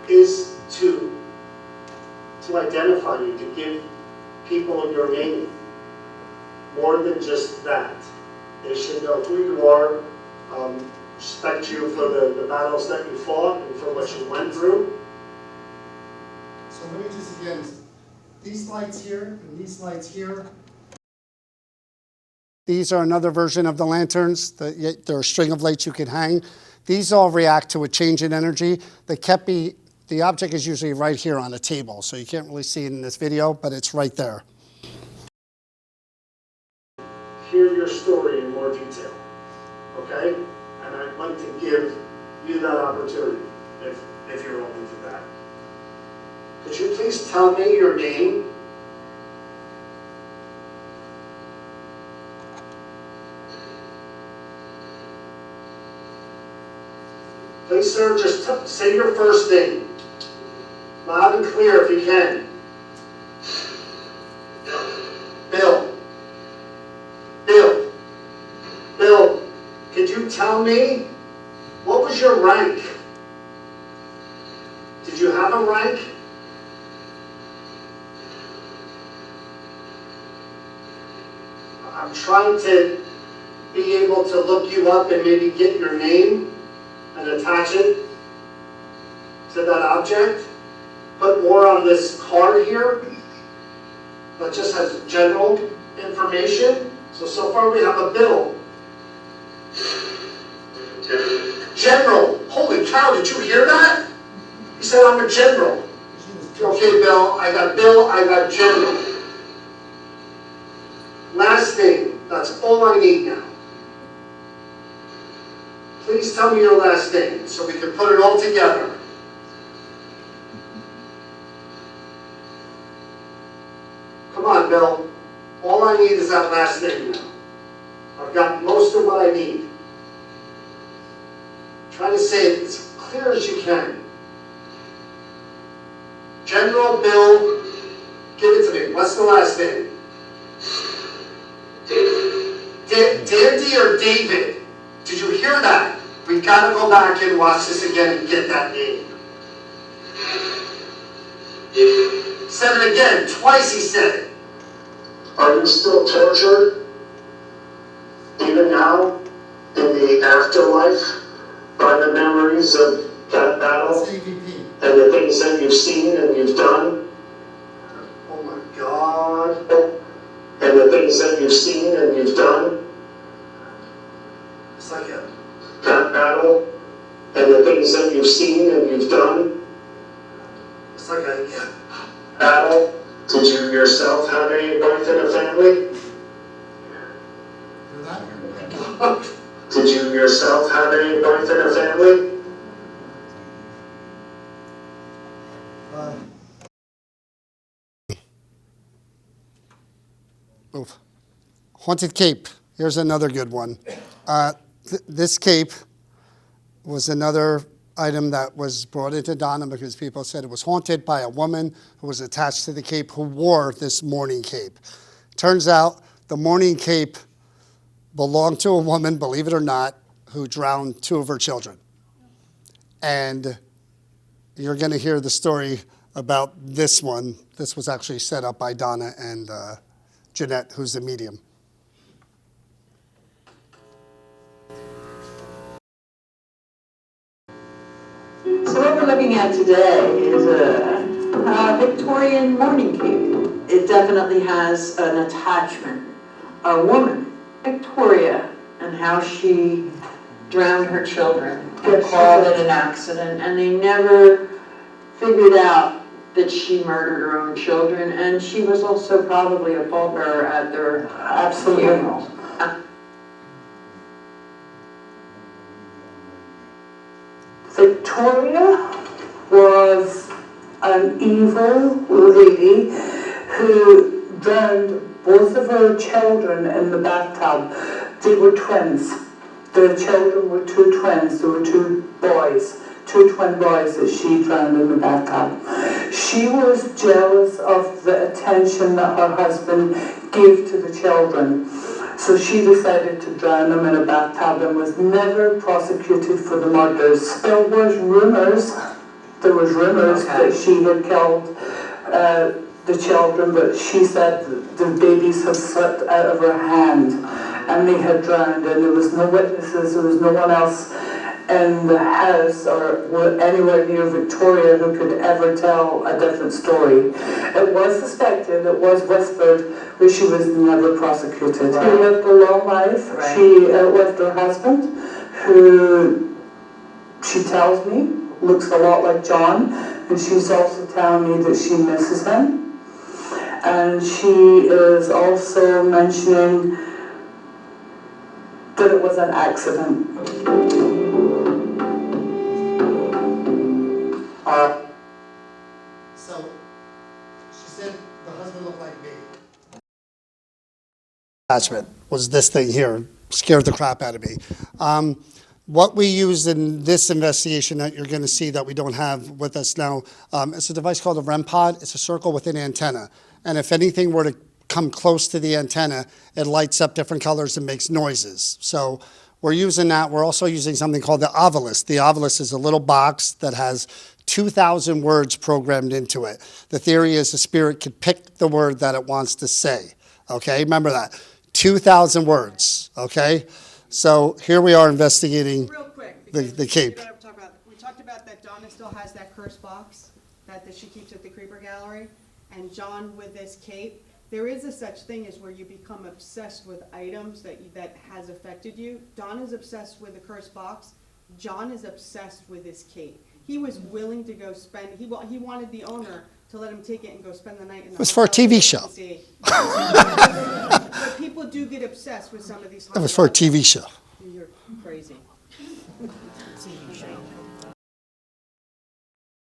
is to identify you, to give people your name. More than just that. They should know who you are, respect you for the battles that you fought and for what you went through. So let me just again, these lights here and these lights here. These are another version of the lanterns. They're a string of lights you can hang. These all react to a change in energy. The Kepi, the object is usually right here on a table, so you can't really see it in this video, but it's right there. Hear your story in more detail, okay? And I'd like to give you that opportunity, if you're open to that. Could you please tell me your name? Please, sir, just say your first name. Loud and clear if you can. Bill. Bill. Bill, could you tell me, what was your rank? Did you have a rank? I'm trying to be able to look you up and maybe get your name and attach it to that object. Put more on this card here that just has general information. So far we have a Bill. General. Holy cow, did you hear that? He said, I'm a general. Okay, Bill, I got general. Last name, that's all I need now. Please tell me your last name so we can put it all together. Come on, Bill. All I need is that last name now. I've got most of what I need. Try to say it as clear as you can. General Bill, give it to me. What's the last name? Dandy or David? Did you hear that? We gotta go back and watch this again and get that name. Said it again, twice he said it. Are you still tortured? Even now? In the afterlife? By the memories of that battle? And the things that you've seen and you've done? Oh my God. And the things that you've seen and you've done? It's like that battle? And the things that you've seen and you've done? It's like a battle? Did you yourself have a wife and a family? Did you yourself have a wife and a family? Oof. Haunted Cape. Here's another good one. This cape was another item that was brought into Donna because people said it was haunted by a woman who was attached to the cape who wore this mourning cape. Turns out the mourning cape belonged to a woman, believe it or not, who drowned 2 of her children. And you're going to hear the story about this one. This was actually set up by Donna and Jeanette, who's the medium. So what we're looking at today is a Victorian mourning cape. It definitely has an attachment. A woman, Victoria, and how she drowned her children. They called it an accident, and they never figured out that she murdered her own children, and she was also probably a pallbearer at their funeral. Victoria was an evil lady who drowned both of her children in the bathtub. They were twins. The children were 2 twins. There were 2 boys, 2 twin boys that she drowned in the bathtub. She was jealous of the attention that her husband gave to the children. So she decided to drown them in a bathtub and was never prosecuted for the murders. There was rumours that she had killed the children, but she said the babies had slipped out of her hand and they had drowned, and there was no witnesses, there was no one else in the house or anywhere near Victoria who could ever tell a different story. It was suspected, it was whispered, but she was never prosecuted. Right. She lived a long life. Right. She outlived her husband, who she tells me looks a lot like John, and she's also telling me that she misses him. And she is also mentioning that it was an accident. So she said the husband looked like me. Attachment was this thing here, scared the crap out of me. What we used in this investigation that you're going to see that we don't have with us now, it's a device called a REM pod. It's a circle with an antenna. And if anything were to come close to the antenna, it lights up different colors and makes noises. So we're using that. We're also using something called the Ovilus. The Ovilus is a little box that has 2,000 words programmed into it. The theory is the spirit could pick the word that it wants to say. Okay, remember that. 2,000 words, okay? So here we are investigating Real quick, the cape. We talked about that Donna still has that curse box that she keeps at the Creeper Gallery, and John with this cape. There is a such thing as where you become obsessed with items that has affected you. Donna's obsessed with the curse box. John is obsessed with this cape. He was willing to go spend, he wanted the owner to let him take it and go spend the night in the It was for a hotel TV show. But people do get obsessed with some of these. It was for a TV show. You're crazy. TV show.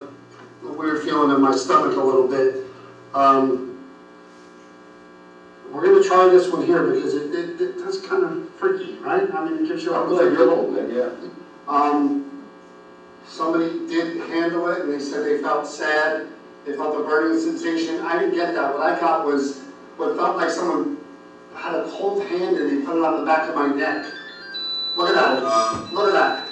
A weird feeling in my stomach a little bit. We're going to try this one here because that's kind of freaky, right? I mean, it gives you a little bit, yeah. Somebody did handle it, and they said they felt sad. They felt a burning sensation. I didn't get that. What I got was what felt like someone had a cold hand and they put it on the back of my neck. Look at that. Look at that.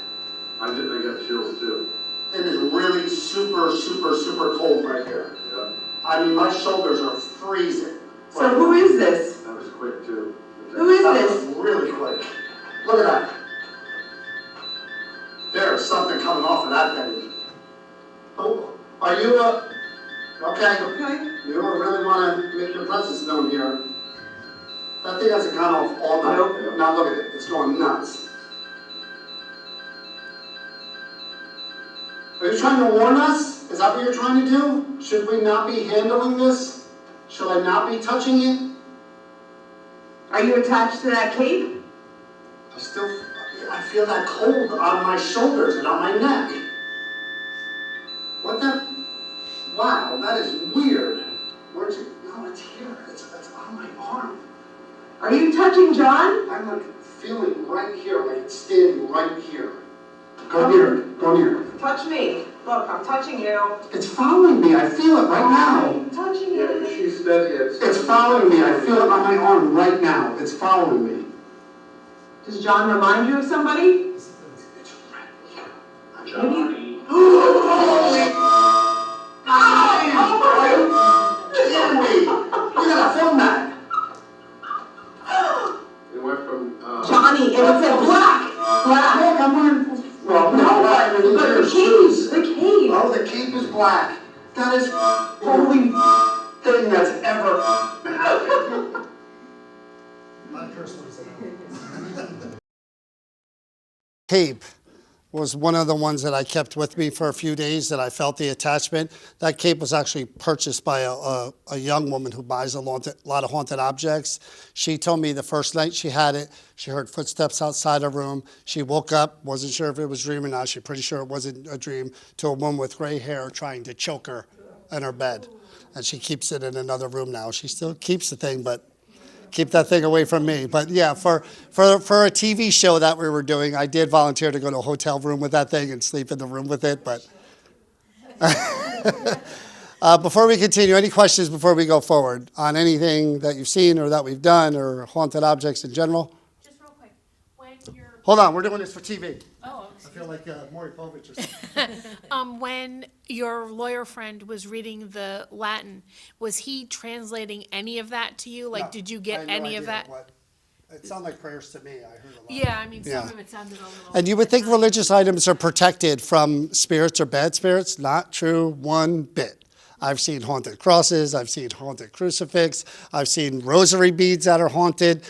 I got chills too. It is really super, super, super cold right here. Yeah, I mean, my shoulders are freezing. So who is this? that was quick too. Who is That this? was really quick. Look at that. There's something coming off of that thing. Oh, are you, okay. Okay. You don't really want to make your presence known here. That thing hasn't gone off all night. Nope. Now look at it. It's going nuts. Are you trying to warn us? Is that what you're trying to do? Should we not be handling this? Should I not be touching it? Are you attached to that cape? I feel that cold on my shoulders and on my neck. What the? Wow, that is weird. Where's it? No, it's here. It's on my arm. Are you touching John? I'm like feeling right here, like it's standing right here. Go near. Go near. Touch me. Look, I'm touching you. It's following me. I feel it right now. I'm touching Yeah, you. she's steady. It's following me. I feel it on my arm right now. It's following me. Does John remind you of somebody? It's right here. Johnny. Kidding me. You gotta film that. It went from, Johnny, and it said black. Black. Look, I'm wearing. Well, No, black but and the there's cape. shoes. The cape. Oh, the cape is black. That is the only thing that's ever happened. Cape was one of the ones that I kept with me for a few days that I felt the attachment. That cape was actually purchased by a young woman who buys a lot of haunted objects. She told me the first night she had it, she heard footsteps outside her room. She woke up, wasn't sure if it was a dream or not. She's pretty sure it wasn't a dream, to a woman with gray hair trying to choke her in her bed. And she keeps it in another room now. She still keeps the thing, but keep that thing away from me. But yeah, for a TV show that we were doing, I did volunteer to go to a hotel room with that thing and sleep in the room with it. But before we continue, any questions before we go forward on anything that you've seen or that we've done or haunted objects in general? Just real quick, when you're, Hold on, we're doing this for TV. oh, I feel like Maury Povich or something. when your lawyer friend was reading the Latin, was he translating any of that to you? Like, No, did you I get had no any of idea that? what- It sounded like prayers to me. I heard a lot. Yeah, I mean, some Yeah. of it sounded a little. And you would think religious items are protected from spirits or bad spirits. Not true one bit. I've seen haunted crosses. I've seen haunted crucifix. I've seen rosary beads that are haunted.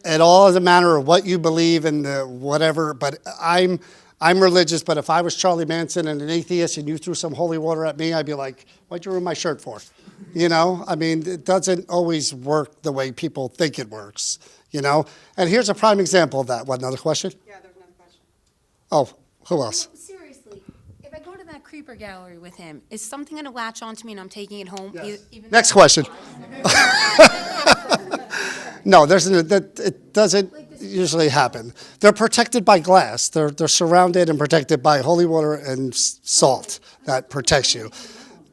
It all is a matter of what you believe and whatever. But I'm religious. But if I was Charlie Manson and an atheist and you threw some holy water at me, I'd be like, "What'd you ruin my shirt for?" You know. I mean, it doesn't always work the way people think it works. You know. And here's a prime example of that. What, another question? Yeah, there's another question. Oh, who else? Seriously, if I go to that creeper gallery with him, is something gonna latch onto me and I'm taking it home? Even Next question. No, it doesn't usually happen. They're protected by glass. They're surrounded and protected by holy water and salt that protects you.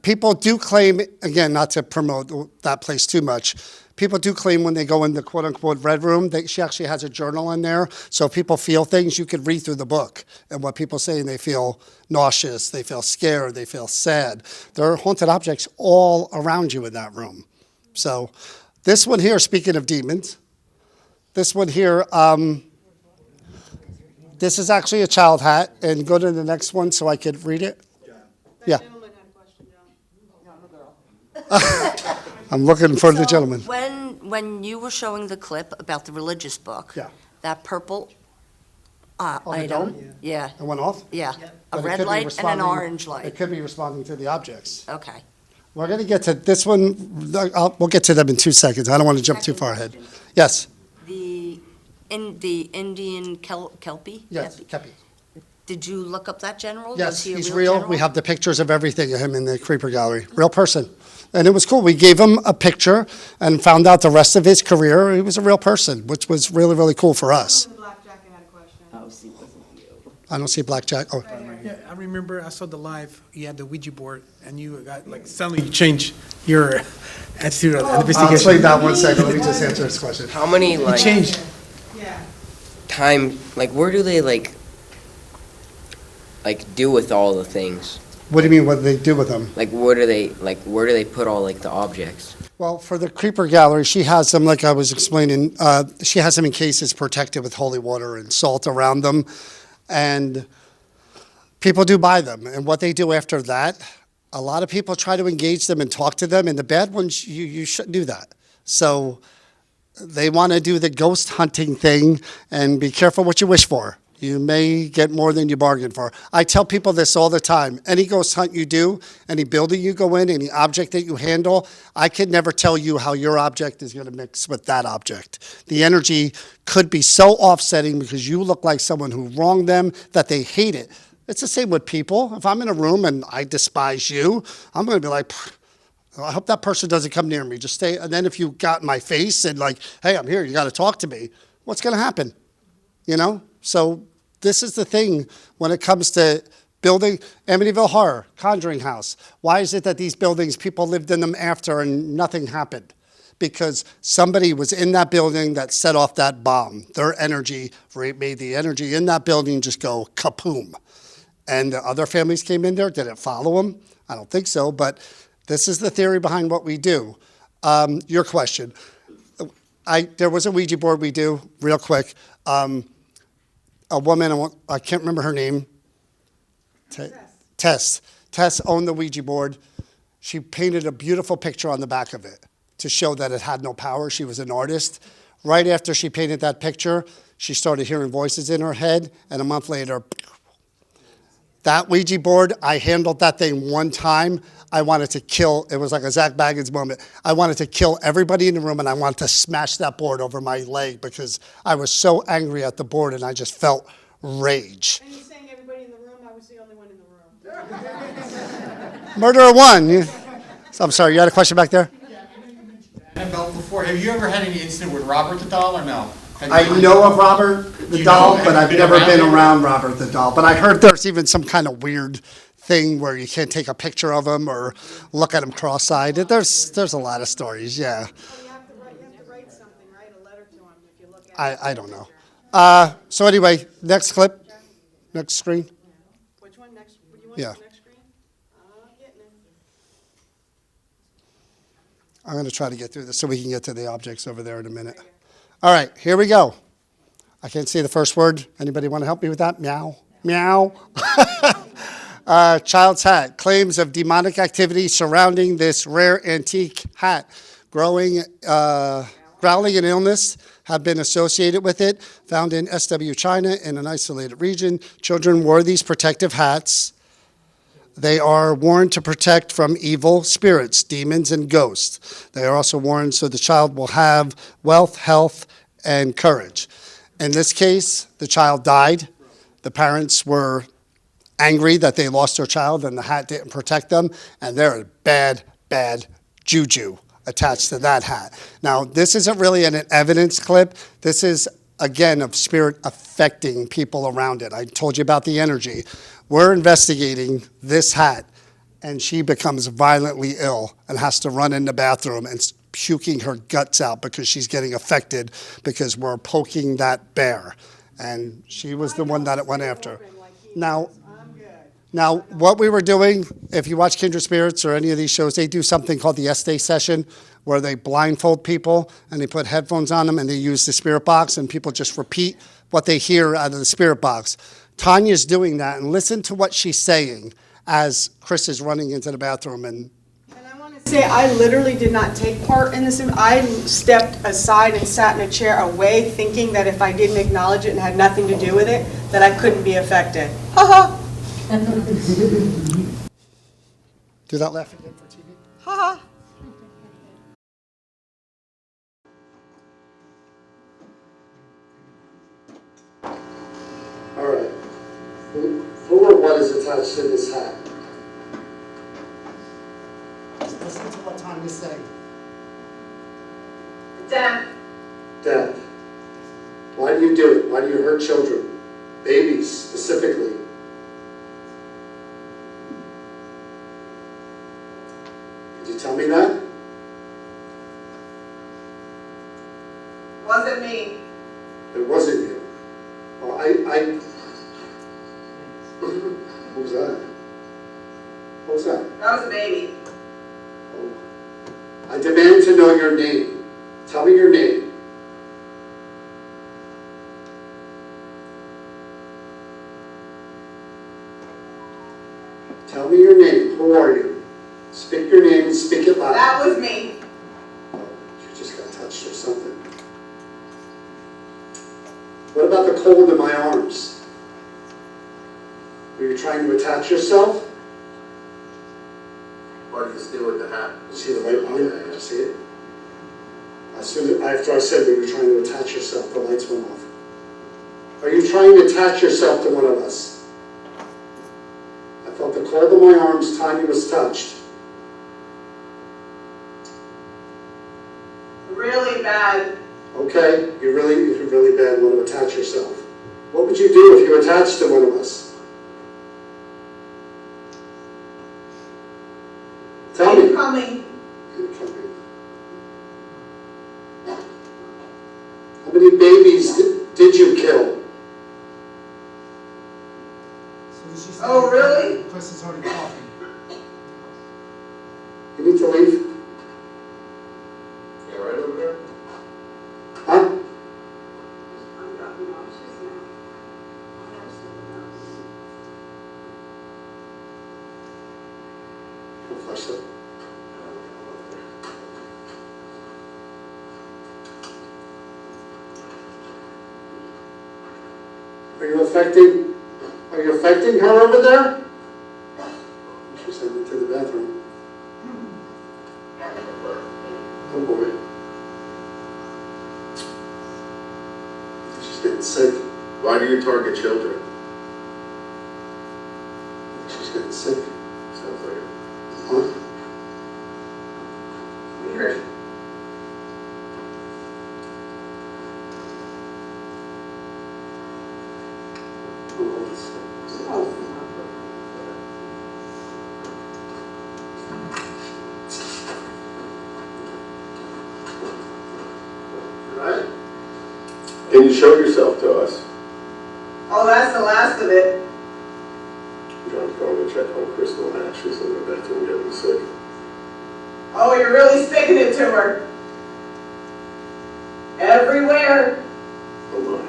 People do claim, again, not to promote that place too much, people do claim when they go in the quote-unquote red room, she actually has a journal in there. So if people feel things, you could read through the book. And what people say, they feel nauseous, they feel scared, they feel sad. There are haunted objects all around you in that room. So this one here, speaking of demons, this one here, this is actually a child hat. And go to the next one so I could read it. Yeah. I'm looking for the gentleman. When you were showing the clip about the religious book. Yeah. That purple the item. dome? Yeah, It went off? yeah. A But it red could be light and an responding- orange It light. could be responding to the objects. Okay. We're going to get to this one. We'll get to them in 2 seconds. I don't want to jump too far ahead. Yes. The Indian Kelpie? Yes. Kelpie. Kepi. Did you look up that general? Was Yes, he a he's real. general? We have the pictures of everything of him in the Creeper Gallery. Real person. And it was cool. We gave him a picture and found out the rest of his career. He was a real person, which was really, really cool for us. The black jacket had a question. Oh, see, it wasn't you. I don't see Blackjack. Oh, Yeah, I remember I saw the live, you had the Ouija board, and you got, like, suddenly you changed your attitude of the I'll investigation. explain that one second. Let me just answer this question. How many, You like, changed. time, like, where do they, like, do with all the things? What do you mean, what do they do with them? Like, where do they put all, like, the objects? Well, for the creeper gallery, she has them, like I was explaining, she has them in cases protected with holy water and salt around them. And people do buy them. And what they do after that, a lot of people try to engage them and talk to them. And the bad ones, you shouldn't do that. So they want to do the ghost hunting thing, and be careful what you wish for. You may get more than you bargained for. I tell people this all the time. Any ghost hunt you do, any building you go in, any object that you handle, I could never tell you how your object is going to mix with that object. The energy could be so offsetting because you look like someone who wronged them that they hate it. It's the same with people. If I'm in a room and I despise you, I'm going to be like, I hope that person doesn't come near me. Just stay. And then if you got in my face and like, hey, I'm here, you got to talk to me, what's going to happen? You know? So this is the thing when it comes to building Amityville Horror, Conjuring House. Why is it that these buildings, people lived in them after and nothing happened? Because somebody was in that building that set off that bomb. Their energy made the energy in that building just go kapoom. And the other families came in there. Did it follow them? I don't think so, but this is the theory behind what we do. Your question. There was a Ouija board we do, real quick. A woman, I can't remember her name. Tess. Tess owned the Ouija board. She painted a beautiful picture on the back of it to show that it had no power. She was an artist. Right after she painted that picture, she started hearing voices in her head, and a month later, that Ouija board, I handled that thing one time. I wanted to kill, it was like a Zach Baggins moment. I wanted to kill everybody in the room, and I wanted to smash that board over my leg because I was so angry at the board, and I just felt rage. And you're saying everybody in the room, I was the only one in the room. Murderer one. I'm sorry, you had a question back there? Annabelle, before, have you ever had any incident with Robert the doll or no? I know of Robert the You doll, know, but have I've you never been him? around Robert the doll. But I heard there's even some kind of weird thing where you can't take a picture of him or look at him cross-eyed. There's a lot of stories, yeah. You have to write something, write a letter to him if you look at it. I don't know. So anyway, next clip, next screen. Which one next? Would you want Yeah. the next screen? Getting it. I'm going to try to get through this so we can get to the objects over there in a minute. All right, here we go. I can't say the first word. Anybody want to help me with that? Meow. Meow. Child's hat. Claims of demonic activity surrounding this rare antique hat. Growling and illness have been associated with it. Found in SW, China, in an isolated region. Children wore these protective hats. They are worn to protect from evil spirits, demons, and ghosts. They are also worn so the child will have wealth, health, and courage. In this case, the child died. The parents were angry that they lost their child and the hat didn't protect them, and there is bad, bad juju attached to that hat. Now, this isn't really an evidence clip. This is, again, of spirit affecting people around it. I told you about the energy. We're investigating this hat, and she becomes violently ill and has to run in the bathroom and puking her guts out because she's getting affected because we're poking that bear. And she was the one that it went after. Now, what we were doing, if you watch Kindred Spirits or any of these shows, they do something called the Estee session where they blindfold people and they put headphones on them and they use the spirit box and people just repeat what they hear out of the spirit box. Tanya's doing that, and listen to what she's saying as Chris is running into the bathroom. And I want to say, I literally did not take part in this. I stepped aside and sat in a chair away, thinking that if I didn't acknowledge it and had nothing to do with it, that I couldn't be affected. Ha ha! do that laugh again for TV. Ha ha! All right. Who or what is attached to this hat? Listen to what Tanya's saying. Death. Death. Why do you do it? Why do you hurt children? Babies, specifically. tell me that? Wasn't me. It wasn't you. Well, what was that? What was that? That was a baby. I demand to know your name. Tell me your name. Tell me your name. Who are you? Speak your name and speak it loud. That was me. Oh, you just got touched or something. What about the cold in my arms? Were you trying to attach yourself? Why do you steal with the hat? See the light on it? Did you see it? After I said we were trying to attach yourself, the lights went off. Are you trying to attach yourself to one of us? I felt the cold in my arms, Tanya was touched. Really bad. Okay, if you're really bad, want to attach yourself. What would you do if you attached to one of us? Tell me. Coming. How many babies did you kill? Oh, really? Chris is already coughing. You need to leave? Yeah, right over there? Huh? Go flush it. Are you affecting her over there? She sent me to the bathroom. Oh boy. She's getting sick. Why do you target children? She's getting sick. Sounds like it. Huh? Weird. Right? Can you show yourself to us? Oh, that's the last of it. John's going to check on Crystal now. She's in the bathroom getting sick. Oh, you're really sticking it to her. Everywhere. Oh my.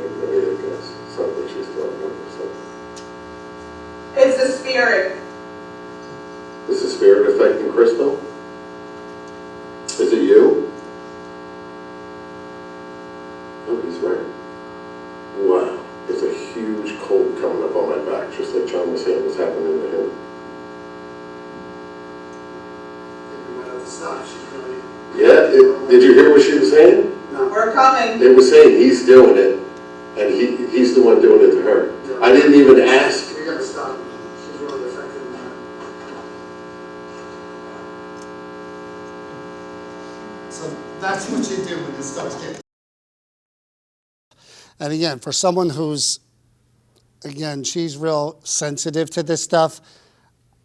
It really is, guys. Sounds like she's throwing up or something. It's the spirit. Is the spirit affecting Crystal? Is it you? Oh, he's right. Wow. There's a huge cold coming up on my back, just like John was saying was happening to him. We might have to stop. She's really... Yeah, did you hear what she was saying? No. We're coming. They were saying he's doing it, and he's the one doing it to her. I didn't even ask. We gotta stop. She's really affected. So that's what you do when it starts getting... And again, for someone who's, again, she's real sensitive to this stuff.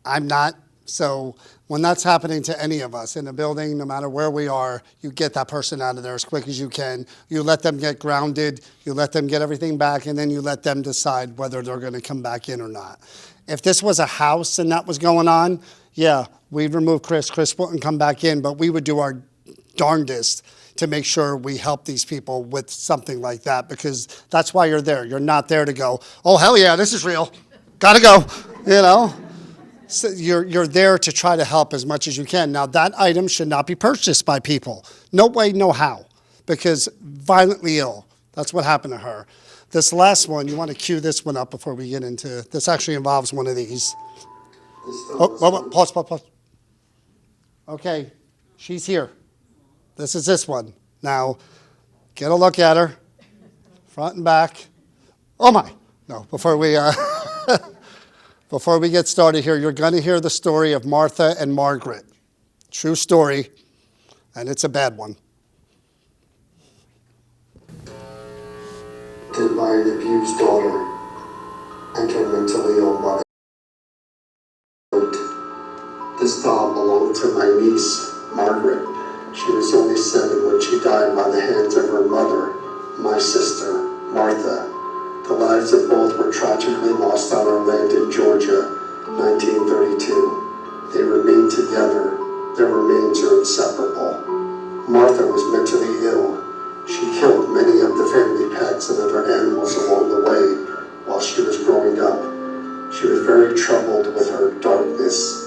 I'm not. So when that's happening to any of us in a building, no matter where we are, you get that person out of there as quick as you can. You let them get grounded. You let them get everything back, and then you let them decide whether they're going to come back in or not. If this was a house and that was going on, yeah, we'd remove Chris. Chris wouldn't come back in, but we would do our darndest to make sure we help these people with something like that, because that's why you're there. You're not there to go, oh, hell yeah, this is real. Gotta go, you know? So you're there to try to help as much as you can. Now, that item should not be purchased by people. No way, no how, because violently ill. That's what happened to her. This last one, you want to cue this one up before we get into, this actually involves one of these. Oh, pause. Okay, she's here. This is this one. Now, get a look at her, front and back. Oh my, no, before we get started here, you're going to hear the story of Martha and Margaret. True story, and it's a bad one. Did my abused daughter enter mentally ill mother? This doll sister, Martha. The lives of both were tragically lost on our land in Georgia, 1932. They remain together. Their remains are inseparable. Martha was mentally ill. She killed many of the family pets and other animals along the way while she was growing up. She was very troubled with her darkness.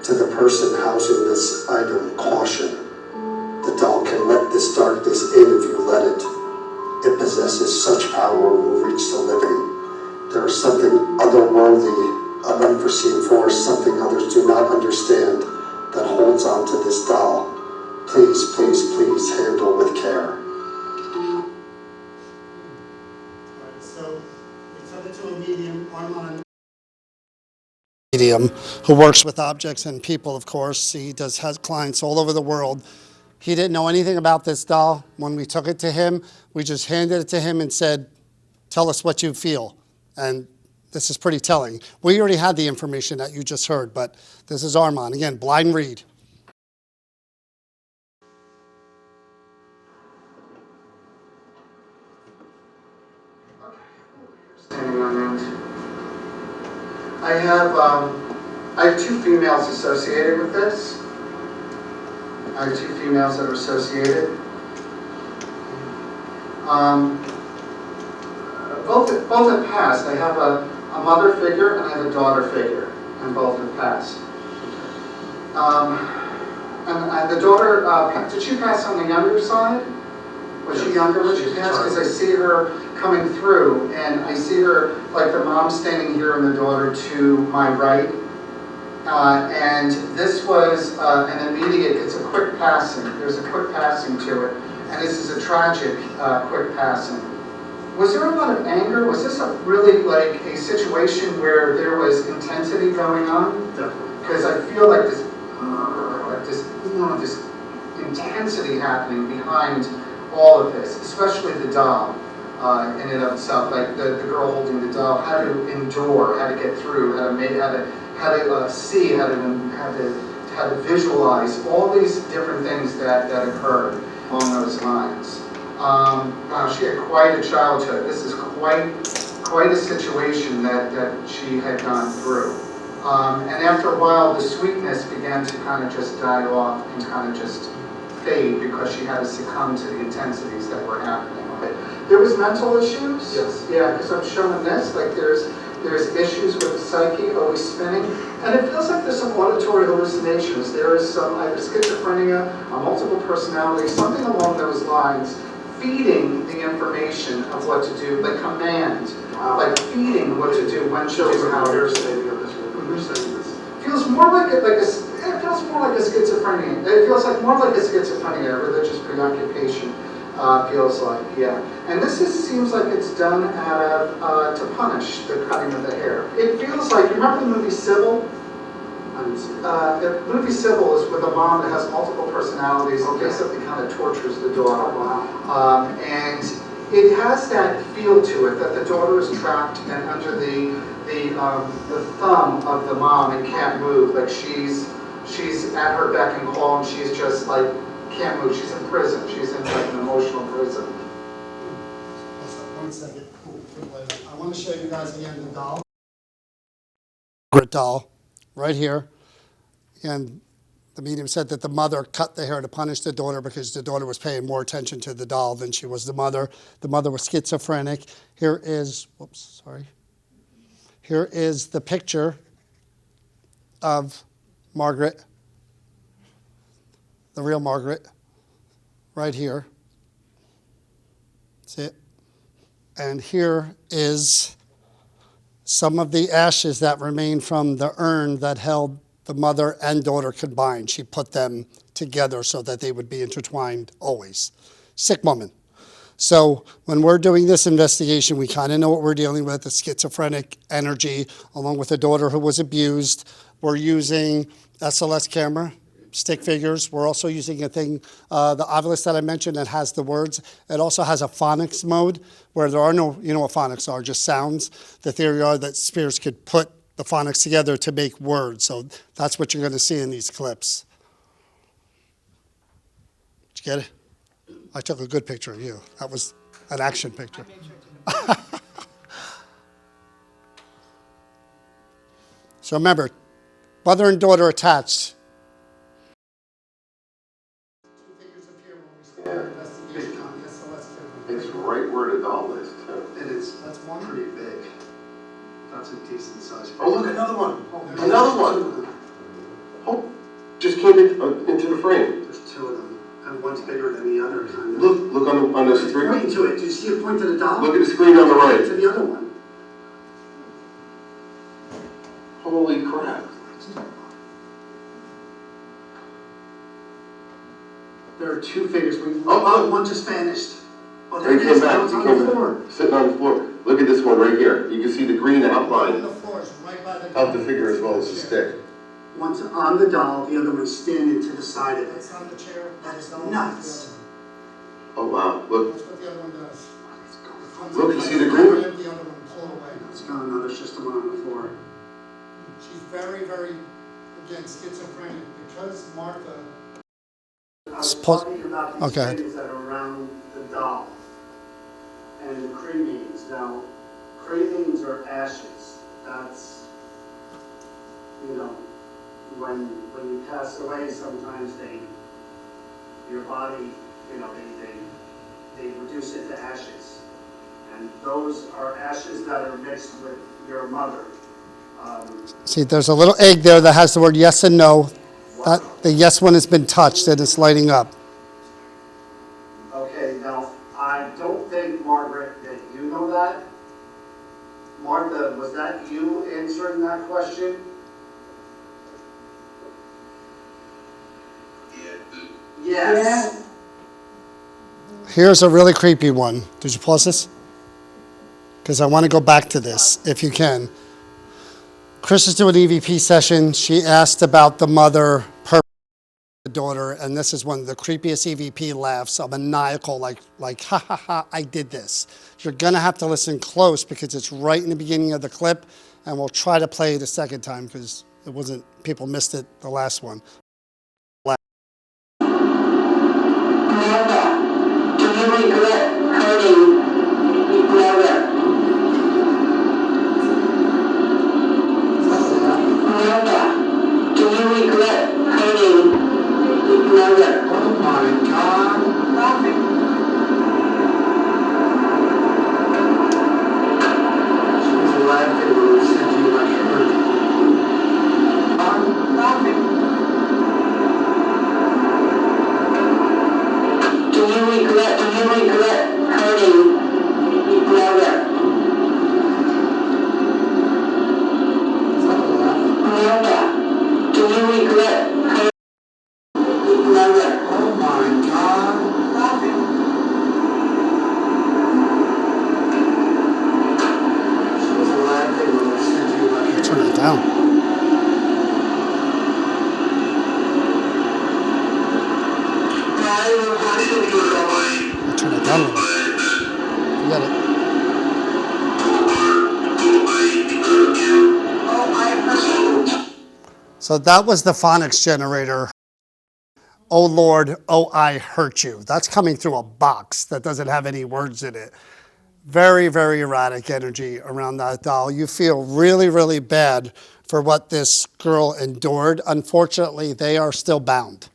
To the person housing this item, caution. The doll can let this darkness in if you let it. It possesses such power it will reach the living. There is something otherworldly, an unforeseen force, something others do not understand, that holds on to this doll. Please, please, please handle with care. So we took it to a medium, Armand. Medium who works with objects and people, of course. He has clients all over the world. He didn't know anything about this doll. When we took it to him, we just handed it to him and said, tell us what you feel. And this is pretty telling. We already had the information that you just heard, but this is Armand. Again, blind read. Standing on end. I have two females associated with this. I have two females that are associated. Both have passed. I have a mother figure and I have a daughter figure, and both have passed. And the daughter, did she pass on the younger side? Was she younger when she passed? Because I see her coming through, and I see her, like the mom standing here and the daughter to my right. And this was an immediate, it's a quick passing. There's a quick passing to it. And this is a tragic quick passing. Was there a lot of anger? Was this a really like a situation where there was intensity going on? Definitely. Because I feel like this intensity happening behind all of this, especially the doll in and of itself. Like the girl holding the doll, how to endure, how to get through, how to see, how to visualize, all these different things that occurred along those lines. She had quite a childhood. This is quite a situation that she had gone through. And after a while, the sweetness began to kind of just die off and kind of just fade because she had to succumb to the intensities that were happening. There was mental issues? Yes. Yeah, because I'm showing this, like there's issues with the psyche, always spinning, and it feels like there's some auditory hallucinations. There is some either schizophrenia, a multiple personality, something along those lines, feeding the information of what to do, like command, like feeding what to do, when to do, how to do. Feels more like it feels more like a schizophrenia. It feels like more like a schizophrenia, a religious preoccupation. Feels like, yeah. And this seems like it's done out of, to punish the cutting of the hair. It feels like, you remember the movie Sybil? The movie Sybil is with a mom that has multiple personalities and basically kind of tortures the daughter. And it has that feel to it, that the daughter is trapped and under the thumb of the mom and can't move. Like she's at her beck and call and she's just like, can't move. She's in prison. She's in like an emotional prison. One second. I want to show you guys again the doll. Margaret doll, right here. And the medium said that the mother cut the hair to punish the daughter because the daughter was paying more attention to the doll than she was the mother. The mother was schizophrenic. Here is the picture of Margaret, the real Margaret, right here. See it? And here is some of the ashes that remain from the urn that held the mother and daughter combined. She put them together so that they would be intertwined always. Sick woman. So when we're doing this investigation, we kind of know what we're dealing with, the schizophrenic energy, along with a daughter who was abused. We're using SLS camera, stick figures. We're also using a thing, the Ovilus that I mentioned that has the words. It also has a phonics mode where there are no, you know what phonics are, just sounds. The theory are that spirits could put the phonics together to make words. So that's what you're going to see in these clips. Did you get it? I took a good picture of you. That was an action picture. So remember, mother and daughter attached. It's right where the doll is, too. It is. That's one. Pretty big. That's a decent size. Oh, look, another one. Another one. Oh, just came into the frame. There's two of them, and one's bigger than the other. Look on the screen. Point to it. Do you see it point to the doll? Look at the screen on the To right. the other one. Holy crap. There are two figures. Oh, one just vanished. Oh, He came back. It's He on came the back. floor. Sitting on the floor. Look at this one right here. You can see the green On outline the floor is right by the. of the figure as well as the stick. One's on the doll, the other one's standing to the side of it. It's on the chair. That's nuts. Oh wow, look. That's what the other one does. Look, you see the green? The other one pull away. It's gone, no, there's just the one on the floor. She's very, very, again, schizophrenic because Martha. I was talking about these things that are around the doll and the cremings. Now, cremings are ashes. That's, you know, when you pass away, sometimes your body, you know, they reduce it to ashes. And those are ashes that are mixed with your mother. See, there's a little egg there that has the word yes and no. The yes one has been touched and it's lighting up. Okay, now, I don't think, Margaret, that you know that. Martha, was that you answering that question? Yes. Here's a really creepy one. Did you pause this? Because I want to go back to this, if you can. Chris is doing an EVP session. She asked about the mother, the daughter, and this is one of the creepiest EVP laughs, a maniacal, like, ha ha ha, I did this. You're going to have to listen close because it's right in the beginning of the clip, and we'll try to play it a second time because it wasn't, people missed it the last one. Martha, do you regret hurting your brother? Martha, do you regret hurting your brother? Oh my God. Nothing. She was laughing when we said you like hurt. Nothing. Do you regret hurting your brother? Martha, do you regret hurting your brother? Oh my God. Nothing. She was laughing when I said you like her. Turn it down. Turn it down a little bit. You got it. So that was the phonics generator. Oh Lord, oh I hurt you. That's coming through a box that doesn't have any words in it. Very, very erratic energy around that doll. You feel really, really bad for what this girl endured. Unfortunately, they are still bound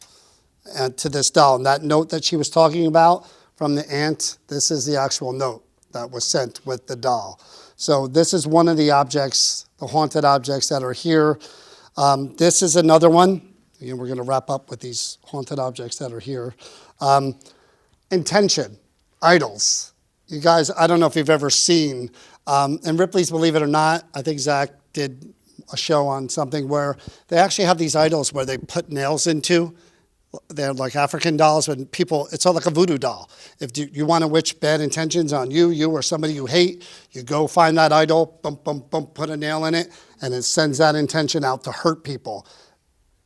to this doll. And that note that she was talking about from the aunt, this is the actual note that was sent with the doll. So this is one of the objects, the haunted objects that are here. This is another one. Again, we're going to wrap up with these haunted objects that are here. Intention, idols. You guys, I don't know if you've ever seen, and Ripley's Believe It or Not, I think Zach did a show on something where they actually have these idols where they put nails into. They're like African dolls, and people, it's all like a voodoo doll. If you want to wish bad intentions on you or somebody you hate, you go find that idol, bump, bump, bump, put a nail in it, and it sends that intention out to hurt people.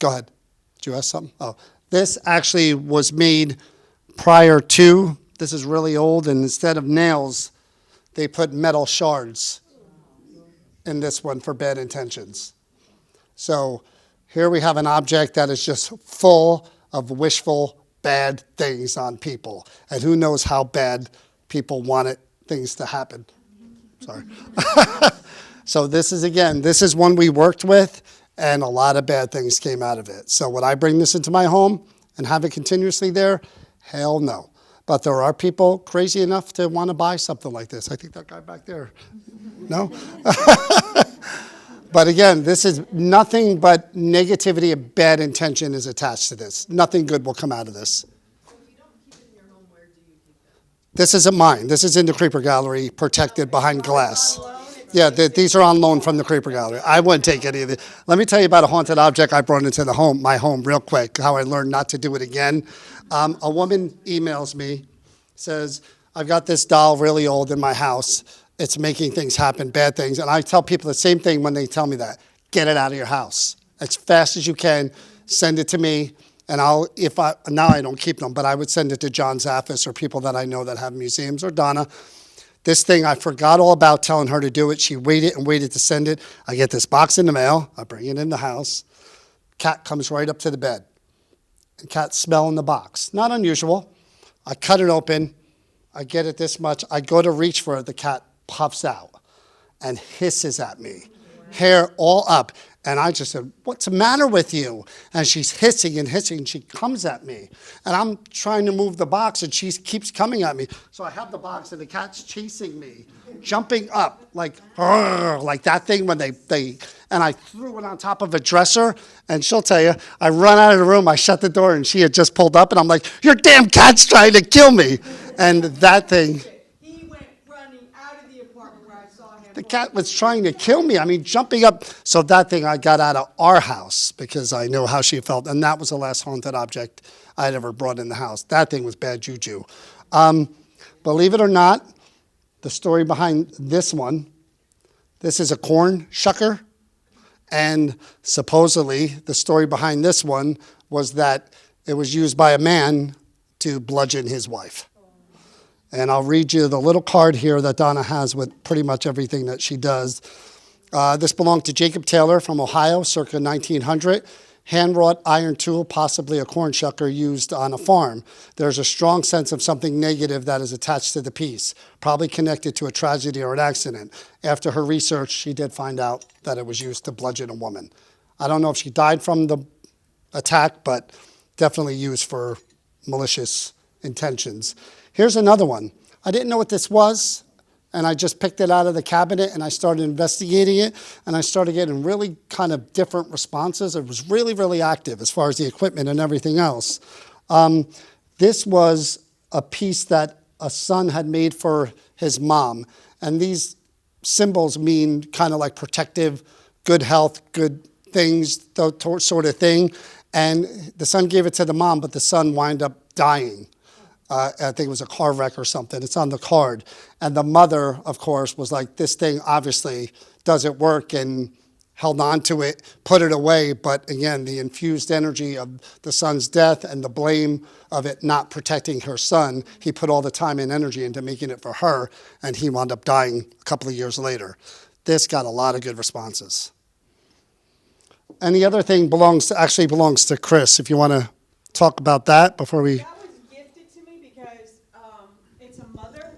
Go ahead. Did you ask something? Oh, this actually was made prior to, this is really old, and instead of nails, they put metal shards in this one for bad intentions. So here we have an object that is just full of wishful bad things on people. And who knows how bad people wanted things to happen. Sorry. So this is one we worked with, and a lot of bad things came out of it. So would I bring this into my home and have it continuously there? Hell no. But there are people crazy enough to want to buy something like this. I think that guy back there. No? But again, this is nothing but negativity and bad intention is attached to this. Nothing good will come out of this. This isn't mine. This is in the Creeper Gallery, protected behind glass. Yeah, these are on loan from the Creeper Gallery. I wouldn't take any of it. Let me tell you about a haunted object I brought into my home real quick, how I learned not to do it again. A woman emails me, says, I've got this doll really old in my house. It's making things happen, bad things. And I tell people the same thing when they tell me that. Get it out of your house. As fast as you can, send it to me. And now I don't keep them, but I would send it to John Zaffis or people that I know that have museums, or Donna. This thing, I forgot all about telling her to do it. She waited and waited to send it. I get this box in the mail. I bring it in the house. Cat comes right up to the bed. And cat smell in the box. Not unusual. I cut it open. I get it this much. I go to reach for it. The cat puffs out and hisses at me. Hair all up. And I just said, what's the matter with you? And she's hissing and hissing. And she comes at me. And I'm trying to move the box, and she keeps coming at me. So I have the box, and the cat's chasing me, jumping up like that thing when they and I threw it on top of a dresser. And she'll tell you, I run out of the room. I shut the door, and she had just pulled up. And I'm like, your damn cat's trying to kill me. And that thing. He went running out of the apartment where I saw him. The cat was trying to kill me. I mean, jumping up. So that thing I got out of our house because I knew how she felt. And that was the last haunted object I'd ever brought in the house. That thing was bad juju. Believe it or not, the story behind this one, this is a corn shucker. And supposedly the story behind this one was that it was used by a man to bludgeon his wife. And I'll read you the little card here that Donna has with pretty much everything that she does. This belonged to Jacob Taylor from Ohio, circa 1900. Hand-wrought iron tool, possibly a corn shucker used on a farm. There's a strong sense of something negative that is attached to the piece, probably connected to a tragedy or an accident. After her research, she did find out that it was used to bludgeon a woman. I don't know if she died from the attack, but definitely used for malicious intentions. Here's another one. I didn't know what this was, and I just picked it out of the cabinet, and I started investigating it, and I started getting really kind of different responses. It was really, really active as far as the equipment and everything else. This was a piece that a son had made for his mom, and these symbols mean kind of like protective, good health, good things, sort of thing. And the son gave it to the mom, but the son wound up dying. I think it was a car wreck or something. It's on the card. And the mother, of course, was like, this thing obviously doesn't work, and held on to it, put it away. But again, the infused energy of the son's death and the blame of it not protecting her son, he put all the time and energy into making it for her, and he wound up dying a couple of years later. This got a lot of good responses. And the other thing belongs to Chris, if you want to talk about that before we... That was gifted to me because it's a mother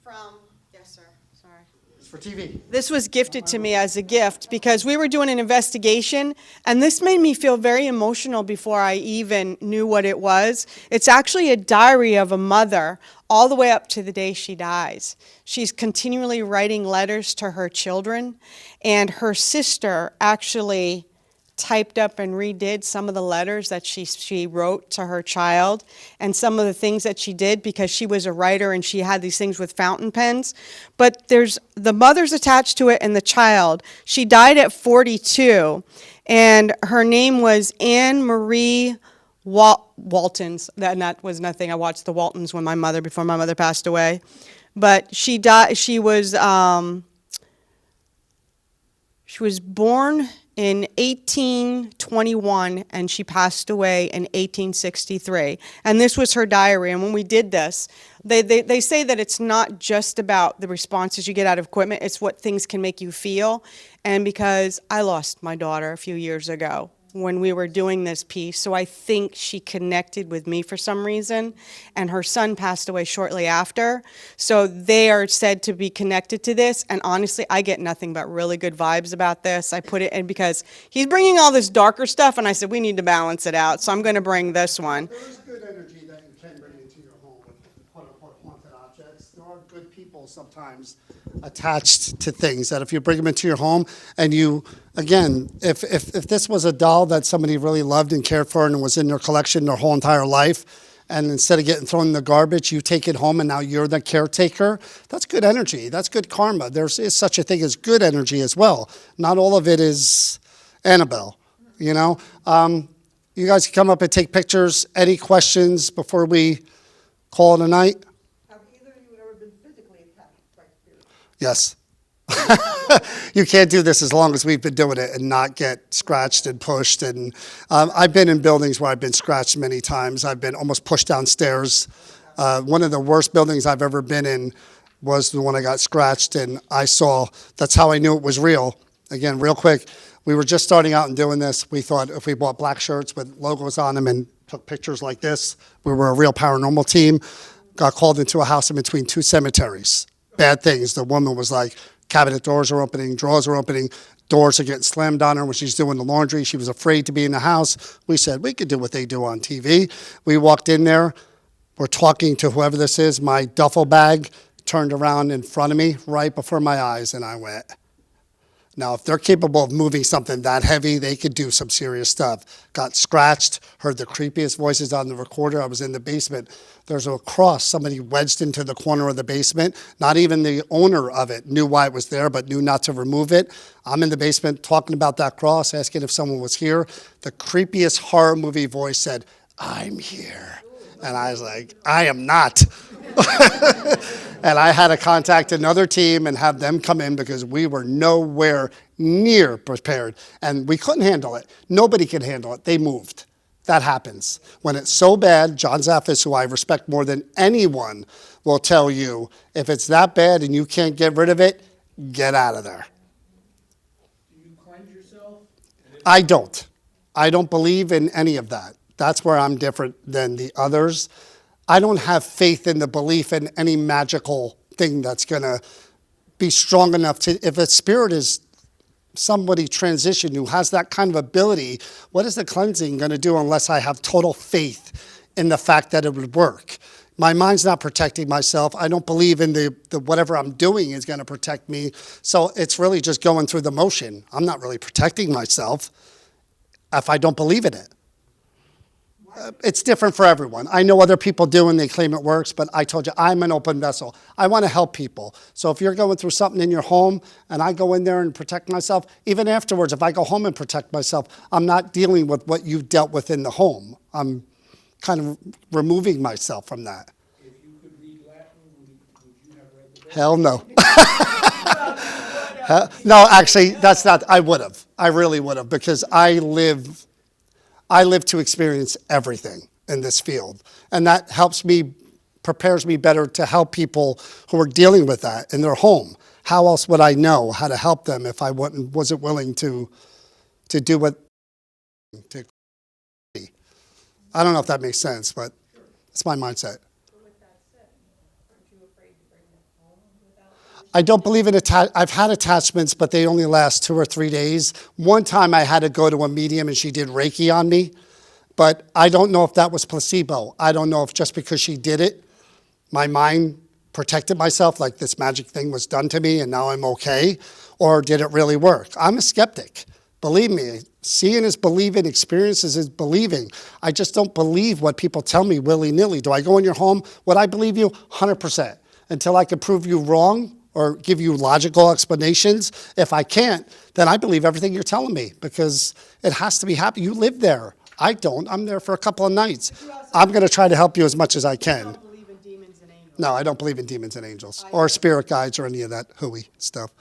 from, yes, sir, sorry. It's for TV. This was gifted to me as a gift because we were doing an investigation, and this made me feel very emotional before I even knew what it was. It's actually a diary of a mother all the way up to the day she dies. She's continually writing letters to her children, and her sister actually typed up and redid some of the letters that she wrote to her child, and some of the things that she did because she was a writer and she had these things with fountain pens. But there's the mother's attached to it and the child. She died at 42, and her name was Anne Marie Waltons. That was nothing. I watched the Waltons before my mother passed away. But she died. She was born in 1821, and she passed away in 1863. And this was her diary. And when we did this, they say that it's not just about the responses you get out of equipment, it's what things can make you feel. And because I lost my daughter a few years ago, when we were doing this piece, so I think she connected with me for some reason, and her son passed away shortly after, so they are said to be connected to this, and honestly, I get nothing but really good vibes about this. I put it in because he's bringing all this darker stuff, and I said, we need to balance it out, so I'm going to bring this one. There is good energy that you can bring into your home with quote-unquote haunted objects. There are good people sometimes attached to things that if you bring them into your home and you, again, if this was a doll that somebody really loved and cared for and was in their collection their whole entire life, and instead of getting thrown in the garbage, you take it home and now you're the caretaker, that's good energy. That's good karma. There is such a thing as good energy as well. Not all of it is Annabelle, you know? You guys can come up and take pictures. Any questions before we call it a night? Have either of you ever been physically attacked by spirits? Yes. You can't do this as long as we've been doing it and not get scratched and pushed. And I've been in buildings where I've been scratched many times. I've been almost pushed downstairs. One of the worst buildings I've ever been in was the one I got scratched, and I saw, that's how I knew it was real. Again, real quick, we were just starting out and doing this. We thought if we bought black shirts with logos on them and took pictures like this, we were a real paranormal team. Got called into a house in between two cemeteries. Bad things. The woman was like, cabinet doors are opening, drawers are opening, doors are getting slammed on her when she's doing the laundry. She was afraid to be in the house. We said, we could do what they do on TV. We walked in there. We're talking to whoever this is. My duffel bag turned around in front of me right before my eyes, and I went. Now, if they're capable of moving something that heavy, they could do some serious stuff. Got scratched, heard the creepiest voices on the recorder. I was in the basement. There's a cross, somebody wedged into the corner of the basement. Not even the owner of it knew why it was there, but knew not to remove it. I'm in the basement talking about that cross, asking if someone was here. The creepiest horror movie voice said, I'm here. And I was like, I am not. And I had to contact another team and have them come in because we were nowhere near prepared. And we couldn't handle it. Nobody could handle it. They moved. That happens. When it's so bad, John Zaffis, who I respect more than anyone, will tell you, if it's that bad and you can't get rid of it, get out of there. Do you cleanse yourself? I don't. I don't believe in any of that. That's where I'm different than the others. I don't have faith in the belief in any magical thing that's going to be strong enough to, if a spirit is somebody transition who has that kind of ability, what is the cleansing going to do unless I have total faith in the fact that it would work? My mind's not protecting myself. I don't believe in the whatever I'm doing is going to protect me. So it's really just going through the motion. I'm not really protecting myself if I don't believe in it. It's different for everyone. I know other people do and they claim it works, but I told you, I'm an open vessel. I want to help people. So if you're going through something in your home and I go in there and protect myself, even afterwards, if I go home and protect myself, I'm not dealing with what you've dealt with in the home. I'm kind of removing myself from that. If you could read Latin, would you have read the book? Hell no. No, actually, that's not, I would have. I really would have, because I live to experience everything in this field. And that helps me, prepares me better to help people who are dealing with that in their home. How else would I know how to help them if I wasn't willing to do what, to, I don't know if that makes sense, but it's my mindset. I don't believe in I've had attachments, but they only last 2 or 3 days. One time I had to go to a medium and she did Reiki on me, but I don't know if that was placebo. I don't know if just because she did it, my mind protected myself, like this magic thing was done to me and now I'm okay, or did it really work? I'm a skeptic. Believe me, seeing is believing, experiences is believing. I just don't believe what people tell me willy-nilly. Do I go in your home? Would I believe you? 100%. Until I can prove you wrong, or give you logical explanations. If I can't, then I believe everything you're telling me because it has to be happening. You live there. I don't. I'm there for a couple of nights. I'm going to try to help you as much as I can. I don't believe in demons and angels. No, I don't believe in demons and angels or spirit guides or any of that hooey stuff.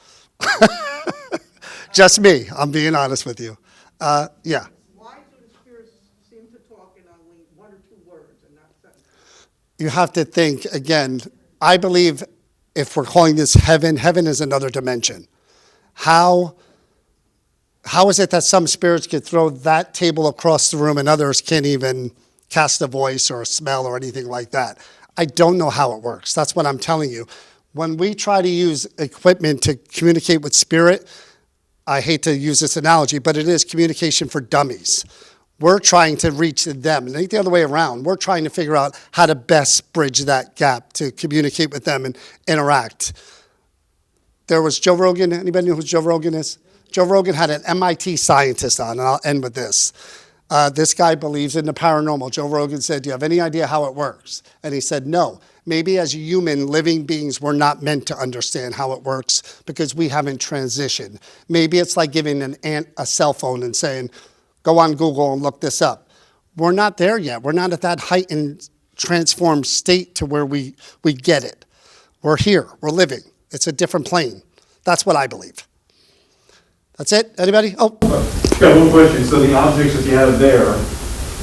Just me. I'm being honest with you. Yeah. Why do the spirits seem to talk in only 1 or 2 words and not sentences? You have to think, again, I believe if we're calling this heaven, heaven is another dimension. How How is it that some spirits could throw that table across the room and others can't even cast a voice or a smell or anything like that? I don't know how it works. That's what I'm telling you. When we try to use equipment to communicate with spirit, I hate to use this analogy, but it is communication for dummies. We're trying to reach them. It ain't the other way around. We're trying to figure out how to best bridge that gap to communicate with them and interact. There was Joe Rogan. Anybody know who Joe Rogan is? Joe Rogan had an MIT scientist on, and I'll end with this. This guy believes in the paranormal. Joe Rogan said, do you have any idea how it works? And he said, no. Maybe as human living beings, we're not meant to understand how it works because we haven't transitioned. Maybe it's like giving an ant a cell phone and saying, go on Google and look this up. We're not there yet. We're not at that heightened, transformed state to where we get it. We're here. We're living. It's a different plane. That's what I believe. That's it? Anybody? Oh. Got one question. So the objects that you have there,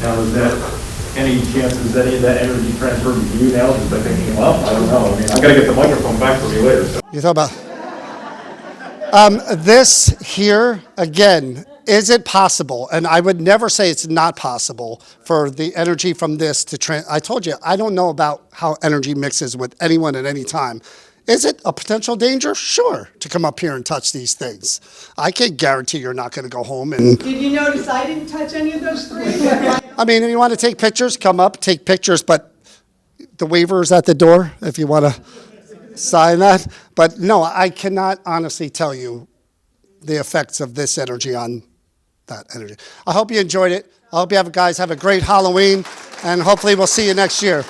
now is that any chances any of that energy transferred to you now? Just by thinking, well, I don't know. I mean, I got to get the microphone back for me later. So. You talk about this here again. Is it possible? And I would never say it's not possible for the energy from this to I told you I don't know about how energy mixes with anyone at any time. Is it a potential danger? Sure, to come up here and touch these things. I can't guarantee you're not going to go home and... Did you notice I didn't touch any of those three? I mean, if you want to take pictures, come up, take pictures, but the waiver is at the door if you want to sign that. But no, I cannot honestly tell you the effects of this energy on that energy. I hope you enjoyed it. I hope you guys have a great Halloween, and hopefully we'll see you next year.